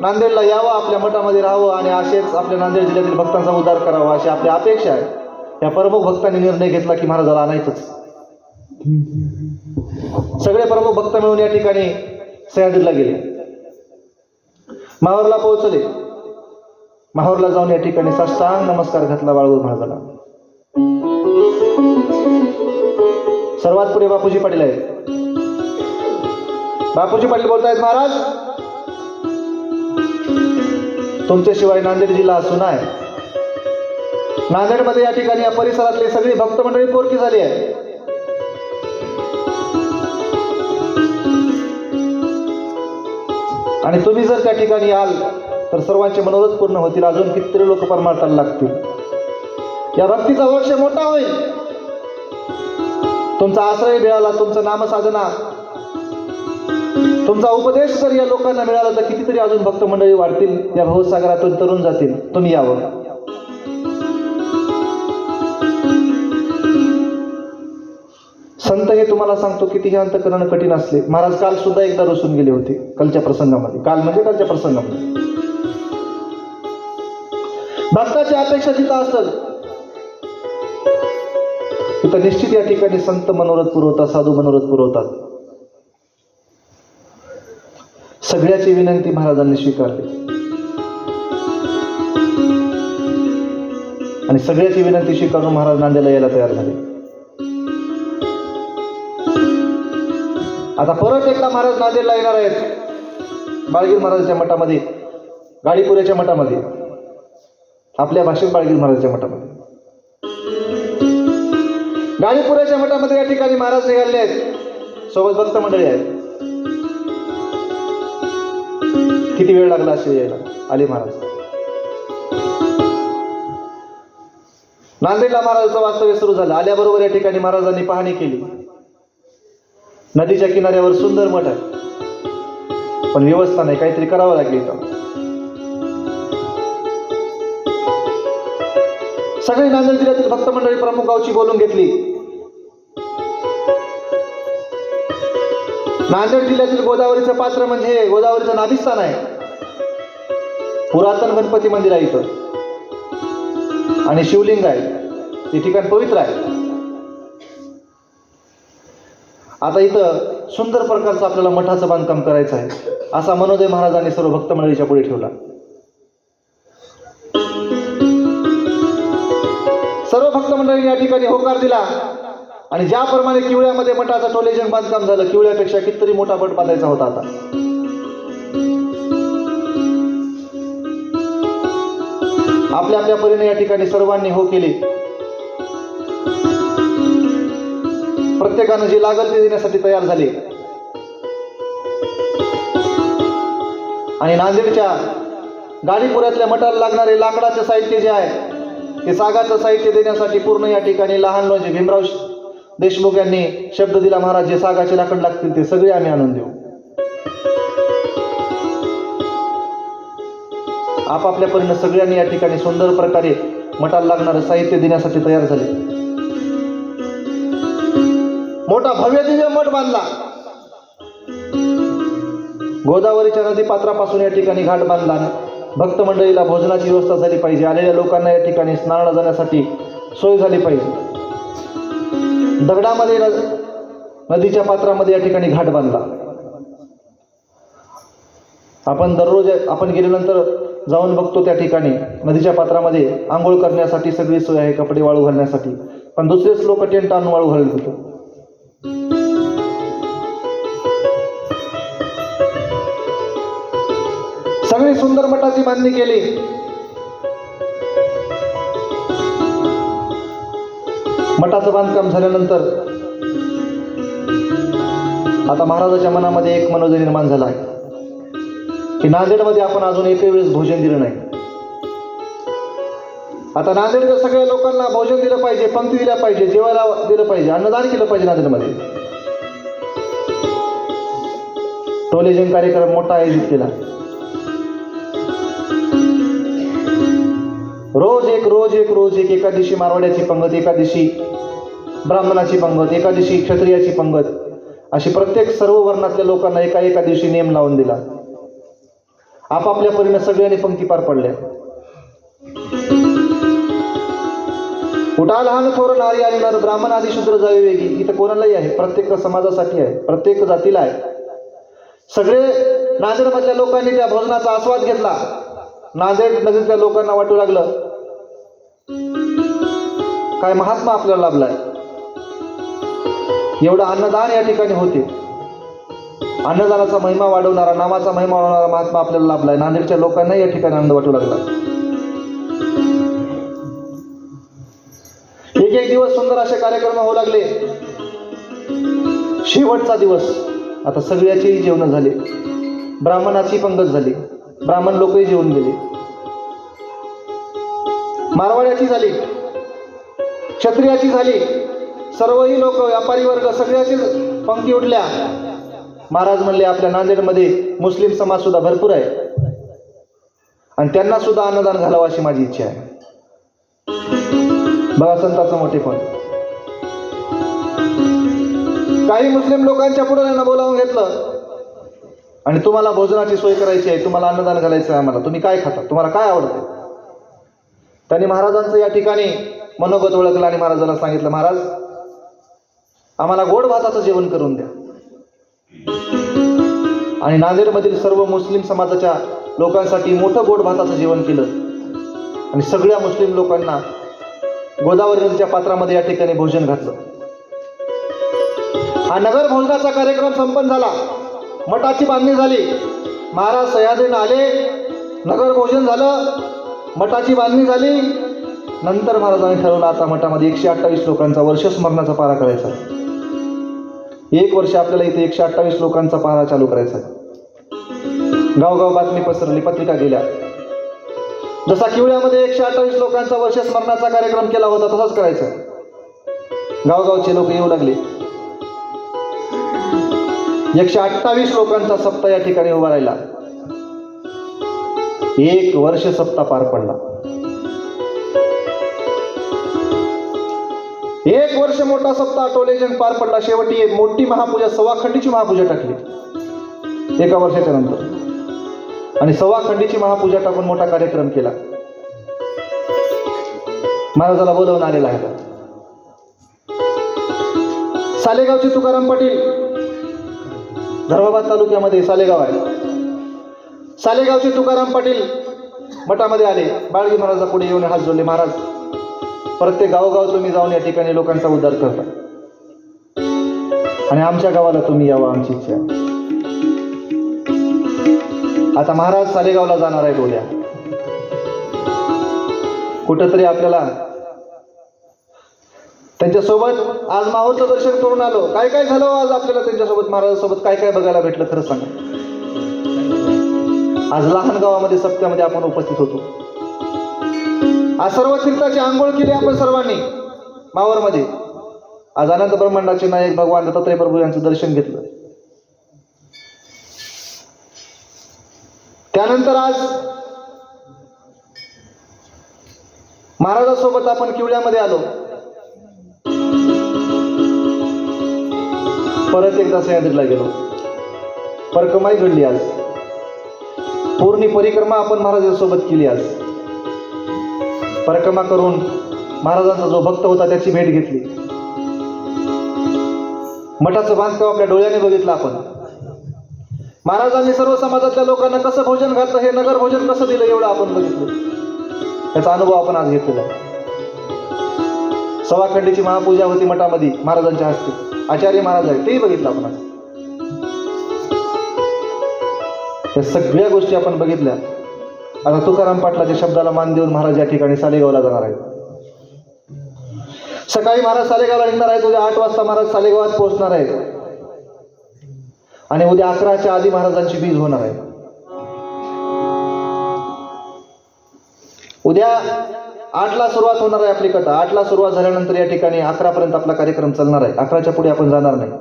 नांदेडला यावं, आपल्या मठामध्ये राहावं आणि असेच आपल्या नांदेड जिल्ह्यातील भक्तांचा उद्धार करावा अशी आपली अपेक्षा आहे. या प्रमुख भक्तांनी निर्णय घेतला की महाराजाला आणायचंच. सगळे प्रमुख भक्त मिळून या ठिकाणी सह्याद्रीला गेले. माहूरला पोहोचले. माहूरला जाऊन या ठिकाणी साष्टांग नमस्कार घातला बाळगूर महाराजाला. सर्वात पुढे बापूजी पाटील आहेत. बापूजी पाटील बोलतायत, महाराज तुमच्याशिवाय नांदेड जिल्हा असून आहे. नांदेडमध्ये या ठिकाणी या परिसरातली सगळी भक्त मंडळी पोरकी झाली आहे. आणि तुम्ही जर त्या ठिकाणी याल तर सर्वांचे मनोरथ पूर्ण होतील. अजून कितीतरी लोक परमार्थाला लागतील. या भक्तीचा वृक्ष मोठा होईल. तुमचा आश्रय मिळाला, तुमचं नामसाधना, तुमचा उपदेश जर या लोकांना मिळाला तर कितीतरी अजून भक्त मंडळी वाढतील. या भवसागरातून तरुण जातील. तुम्ही यावं. संत हे तुम्हाला सांगतो किती हे अंतकरण कठीण असले. महाराज काल सुद्धा एकदा रुसून गेले होते कालच्या प्रसंगामध्ये. कालच्या प्रसंगामध्ये भक्ताची अपेक्षा जिथं असेल तिथं निश्चित या ठिकाणी संत मनोरथ पुरवतात, साधू मनोरथ पुरवतात. सगळ्याची विनंती महाराजांनी स्वीकारली आणि सगळ्याची विनंती स्वीकारून महाराज नांदेडला यायला तयार झाले. आता परत एकदा महाराज नांदेडला येणार आहेत. बाळगीर महाराजांच्या मठामध्ये, गाडीपुऱ्याच्या मठामध्ये, आपल्या भाषेत बाळगीर महाराजांच्या मठामध्ये, गाडीपुऱ्याच्या मठामध्ये या ठिकाणी महाराज निघाले आहेत. सोबत भक्त मंडळी आहेत. किती वेळ लागला असे यायला. आले महाराज. नांदेडला महाराजांचं वास्तव्य सुरू झालं. आल्याबरोबर या ठिकाणी महाराजांनी पाहणी केली. नदीच्या किनाऱ्यावर सुंदर मठ आहे, पण व्यवस्था नाही. काहीतरी करावं लागली. सगळी नांदेड जिल्ह्यातील भक्त मंडळी प्रमुख गावची बोलून घेतली. नांदेड जिल्ह्यातील गोदावरीचं पात्र म्हणजे गोदावरीचं नाभिस्थान आहे. पुरातन गणपती मंदिर आहे इथं आणि शिवलिंग आहे. ते ठिकाण पवित्र आहे. आता इथं सुंदर प्रकारचं आपल्याला मठाचं बांधकाम करायचं आहे, असा मनोदय महाराजांनी सर्व भक्त मंडळीच्या पुढे ठेवला. सर्व भक्त मंडळींनी या ठिकाणी होकार दिला आणि ज्याप्रमाणे किवळ्यामध्ये मठाचं टोलेजंग बांधकाम झालं, किवळ्यापेक्षा कितीतरी मोठा मठ बांधायचा होता. आता आपल्या आपल्या परीने या ठिकाणी सर्वांनी हो केले. प्रत्येकानं जे लागल ते देण्यासाठी तयार झाले आणि नांदेडच्या गाडीपुऱ्यातल्या मठाला लागणारे लाकडाचे साहित्य जे आहे ते सागाचं साहित्य देण्यासाठी पूर्ण या ठिकाणी लहान लोजे भीमराव देशमुख यांनी शब्द दिला, महाराज जे सागाचे लाकड लागतील ते सगळे आम्ही आणून देऊ. आपापल्या परीने सगळ्यांनी या ठिकाणी सुंदर प्रकारे मठाला लागणारं साहित्य देण्यासाठी तयार झाले. मोठा भव्य दिव्य मठ बांधला. गोदावरीच्या नदी पात्रापासून या ठिकाणी घाट बांधला. भक्त मंडळीला भोजनाची व्यवस्था झाली पाहिजे, आलेल्या लोकांना या ठिकाणी स्नानाला जाण्यासाठी सोय झाली पाहिजे. दगडामध्ये नदीच्या पात्रामध्ये या ठिकाणी घाट बांधला. आपण दररोज आपण गेल्यानंतर जाऊन बघतो त्या ठिकाणी नदीच्या पात्रामध्ये आंघोळ करण्यासाठी सगळी सोय आहे, कपडे वाळू घालण्यासाठी, पण दुसरेच लोक टेंट आणून वाळू घालत होते. सगळी सुंदर मठाची बांधणी केली. मठाचं बांधकाम झाल्यानंतर आता महाराजाच्या मनामध्ये एक मनोदय निर्माण झाला आहे की नांदेडमध्ये आपण अजून एकही वेळेस भोजन दिलं नाही. आता नांदेडच्या सगळ्या लोकांना भोजन दिलं पाहिजे, पंक्ती दिल्या पाहिजे, जेवायला दिलं पाहिजे, अन्नदान केलं पाहिजे. नांदेडमध्ये टोलेजंग कार्यक्रम मोठा आयोजित केला. रोज एक एका दिवशी मारवाड्याची पंगत, एका दिवशी ब्राह्मणाची पंगत, एका दिवशी क्षत्रियाची पंगत, अशी प्रत्येक सर्व वर्णातल्या लोकांना एका दिवशी नेम लावून दिला. आपापल्या परीने सगळ्यांनी पंक्ती पार पडल्या. उठा लहान थोर नारी आणि नर, ब्राह्मण आदी शूद्र जावे वेगळी. इथं कोणालाही आहे, प्रत्येक समाजासाठी आहे, प्रत्येक जातीला आहे. सगळे नांदेडमधल्या लोकांनी त्या भोजनाचा आस्वाद घेतला. नांदेड नगरीतल्या लोकांना वाटू लागलं काय महात्मा आपल्याला लाभलाय. एवढं अन्नदान या ठिकाणी होते. अन्नदानाचा महिमा वाढवणारा, नामाचा महिमा वाढवणारा महात्मा आपल्याला लाभलाय. नांदेडच्या लोकांना या ठिकाणी आनंद वाटू लागला. एक दिवस सुंदर असे कार्यक्रम होऊ लागले. शेवटचा दिवस. आता सगळ्याचेही जेवण झाले. ब्राह्मणाची पंगत झाली, ब्राह्मण लोकही जेवून गेले. मारवाड्याची झाली, क्षत्रियाची झाली, सर्वही लोक, व्यापारी वर्ग सगळ्याची पंक्ती उठल्या. महाराज म्हणले आपल्या नांदेडमध्ये मुस्लिम समाज सुद्धा भरपूर आहे आणि त्यांना सुद्धा अन्नदान घालावं अशी माझी इच्छा आहे. बघा संतांचं मोठेपण. काही मुस्लिम लोकांच्या पुढाऱ्यांना बोलावून घेतलं आणि तुम्हाला भोजनाची सोय करायची आहे, तुम्हाला अन्नदान घालायचं आहे आम्हाला, तुम्ही काय खाता, तुम्हाला काय आवडतं. त्यांनी महाराजांचं या ठिकाणी मनोगत ओळखलं आणि महाराजांना सांगितलं, महाराज आम्हाला गोड भाताचं जेवण करून द्या. आणि नांदेडमधील सर्व मुस्लिम समाजाच्या लोकांसाठी मोठं गोड भाताचं जेवण केलं आणि सगळ्या मुस्लिम लोकांना गोदावरी नदीच्या पात्रामध्ये या ठिकाणी भोजन घातलं. हा नगर भोजनाचा कार्यक्रम संपन्न झाला. मठाची बांधणी झाली. महाराज सह्याद्रीने आले, नगर भोजन झालं, मठाची बांधणी झाली. नंतर महाराजांनी ठरवलं आता मठामध्ये 128 लोकांचा वर्षस्मरणाचा पारा करायचा. 1 वर्ष आपल्याला इथे 128 लोकांचा पारा चालू करायचा. गावगाव बातमी पसरली, पत्रिका गेल्या. जसा किवळ्यामध्ये 128 लोकांचा वर्षस्मरणाचा कार्यक्रम केला होता तसाच करायचा. गावगावचे लोक येऊ लागले. 128 लोकांचा सप्ताह या ठिकाणी उभा राहिला. 1 वर्ष सप्ताह पार पडला. 1 वर्ष मोठा सप्ताह टोलेजंग पार पडला. शेवटी एक मोठी महापूजा, 1.25 खंडीची महापूजा टाकली 1 वर्षाच्या नंतर. आणि 1.25 खंडीची महापूजा टाकून मोठा कार्यक्रम केला. महाराजाला बोलवून आलेला आहे. सालेगावचे तुकाराम पाटील, धर्माबाद तालुक्यामध्ये सालेगाव आहे. सालेगावचे तुकाराम पाटील मठामध्ये आले. बाळगी महाराजा पुढे येऊन हात जोडले. महाराज, प्रत्येक गावोगाव तुम्ही जाऊन या ठिकाणी लोकांचा उद्धार करता आणि आमच्या गावाला तुम्ही यावं, आमची इच्छा आहे. आता महाराज सालेगावला जाणार आहेत उद्या. कुठंतरी आपल्याला त्यांच्यासोबत आज माहूरचं दर्शन करून आलो. काय काय झालं आज आपल्याला त्यांच्यासोबत, महाराजांसोबत काय काय बघायला भेटलं खरं सांगा. आज लहान गावामध्ये सप्त्यामध्ये आपण उपस्थित होतो. आज सर्व तीर्थाची आंघोळ केली आपण सर्वांनी माहूरमध्ये. आज अनंत ब्रह्मांडाचे नायक भगवान दत्तात्रय प्रभू यांचं दर्शन घेतलं. त्यानंतर आज महाराजांसोबत आपण किवड्यामध्ये आलो. परत एकदा सह्याद्रीला गेलो. परकमाई घडली आज. पूर्ण परिक्रमा आपण महाराजांसोबत केली आज. परिक्रमा करून महाराजांचा जो भक्त होता त्याची भेट घेतली. मठाचं बांधकाम आपल्या डोळ्याने बघितलं आपण. महाराजांनी सर्व समाजातल्या लोकांना कसं भोजन घातलं, हे नगर भोजन कसं दिलं, एवढं आपण बघितलं. त्याचा अनुभव आपण आज घेतलेला आहे. सवाखंडीची महापूजा होती मठामध्ये महाराजांच्या हस्ते. आचार्य महाराज आहे, तेही बघितलं आपण आज. या सगळ्या गोष्टी आपण बघितल्या. आता तुकाराम पाटलाच्या शब्दाला मान देऊन महाराज या ठिकाणी सालेगावला जाणार आहेत. सकाळी महाराज सालेगावला निघणार आहेत. उद्या 8 वाजता महाराज सालेगावात पोहोचणार आहेत आणि उद्या 11च्या आधी महाराजांची बीज होणार आहे. उद्या 8ला सुरुवात होणार आहे आपली कथा. 8ला सुरुवात झाल्यानंतर या ठिकाणी 11 पर्यंत आपला कार्यक्रम चालणार आहे. 11च्या पुढे आपण जाणार नाही.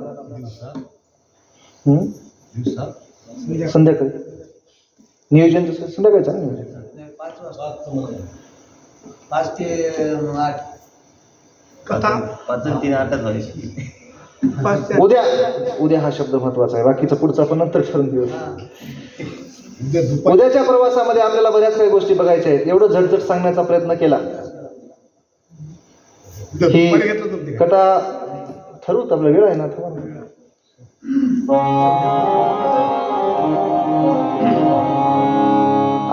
संध्याकाळी नियोजन संध्याकाळी चालेल. 5 ते 8 कथा 5 ते 3 8 व्हायची. उद्या हा शब्द महत्वाचा आहे. बाकीचा पुढचा आपण नंतर ठरवून घेऊ. उद्याच्या प्रवासामध्ये आपल्याला बऱ्याच काही गोष्टी बघायच्या आहेत. एवढं झटझट सांगण्याचा प्रयत्न केला. ही कथा ठरवूत, आपला वेळ आहे ना.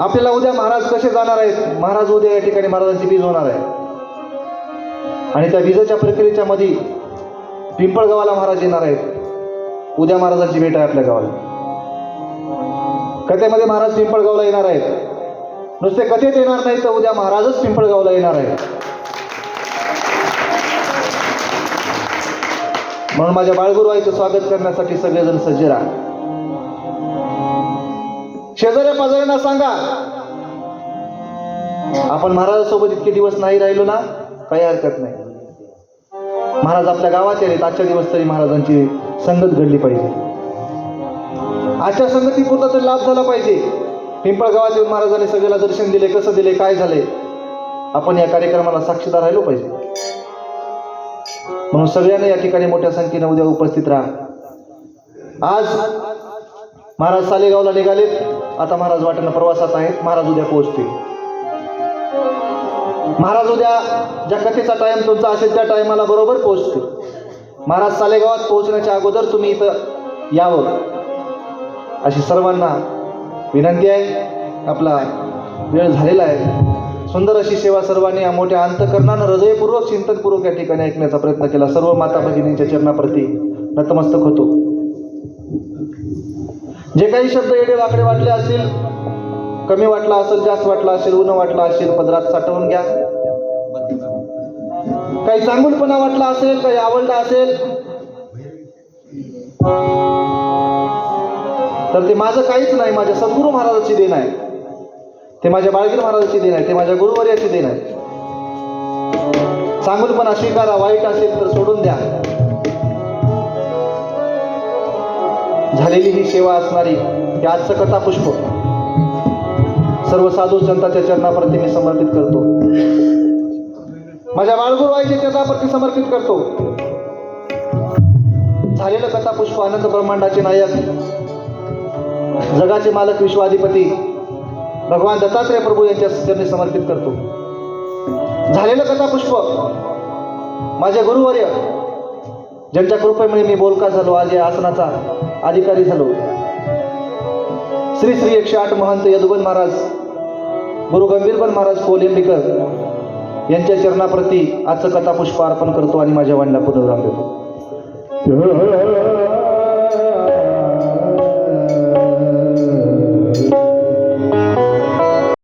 आपल्याला उद्या महाराज कसे जाणार आहेत. महाराज उद्या या ठिकाणी महाराजांची बीज होणार आहे आणि त्या बीजाच्या प्रक्रियेच्या मध्ये पिंपळगावाला महाराज येणार आहेत. उद्या महाराजांची भेट आहे आपल्या गावाला. कथेमध्ये महाराज पिंपळगावला येणार आहेत. नुसते कथेत येणार नाही तर उद्या महाराजच पिंपळगावला येणार आहेत. म्हणून माझ्या बाळगुरुआईचं स्वागत करण्यासाठी सगळेजण सज्ज राहा. शेजाऱ्या पाजाऱ्यांना सांगा, आपण महाराजांसोबत इतके दिवस नाही राहिलो ना, काही हरकत नाही. महाराज आपल्या गावात आलेत. आजच्या दिवस तरी महाराजांची संगत घडली पाहिजे. आजच्या संगतीपुरता तरी लाभ झाला पाहिजे. पिंपळगावात येऊन महाराजांनी सगळ्याला दर्शन दिले, कसं दिले, काय झाले, आपण या कार्यक्रमाला साक्षीदार राहिलो पाहिजे. म्हणून सगळ्यांनी या ठिकाणी मोठ्या संख्येने उद्या उपस्थित राहा. आज महाराज सालेगावला निघालेत. आता महाराज वाटेनं प्रवासात आहेत. महाराज उद्या पोहोचतील. महाराज उद्या ज्या कथेचा टाइम तुमचा असेल त्या टायमाला बरोबर पोहोचतील. महाराज सालेगावात पोहोचण्याच्या अगोदर तुम्ही इथं यावं अशी सर्वांना विनंती आहे. आपला वेळ झालेला आहे. सुंदर अशी सेवा सर्वांनी या मोठ्या अंतःकरणानं हृदयपूर्वक चिंतनपूर्वक या ठिकाणी ऐकण्याचा प्रयत्न केला. सर्व माता भगिनींच्या चरणाप्रती नतमस्तक होतो. जे काही शब्द येडे वाकडे वाटले असतील, कमी वाटला असेल, जास्त वाटला असेल, ऊन वाटला असेल, पदरात साठवून घ्या. काही चांगुलपणा वाटला असेल, काही आवडला असेल तर ते माझं काहीच नाही, माझ्या सद्गुरू महाराजांची देण आहे. ते माझ्या बाळगीर महाराजांची देण आहे. ते माझ्या गुरुवर्याची देण आहे. चांगुलपणा स्वीकारा, वाईट असेल तर सोडून द्या. झालेली ही सेवा असणारी हे आजचं कथापुष्प सर्व साधू संतांच्या चरणाप्रती मी समर्पित करतो. माझ्या बाळगुरुआईच्या चरणाप्रती समर्पित करतो. झालेलं कथापुष्प अनंत ब्रह्मांडाचे नायक, जगाचे मालक, विश्वाधिपती भगवान दत्तात्रय प्रभू यांच्या चरणी समर्पित करतो. झालेलं कथापुष्प माझे गुरुवर्य ज्यांच्या कृपेमुळे मी बोलका झालो, आज या आसनाचा अधिकारी झालो, श्री श्री 108 महंत यदुबन महाराज, गुरु गंभीरबन महाराज कोलिंबीकर यांच्या चरणाप्रती आजचं कथापुष्प अर्पण करतो आणि माझ्या वाणीला पुनर्विराम देतो.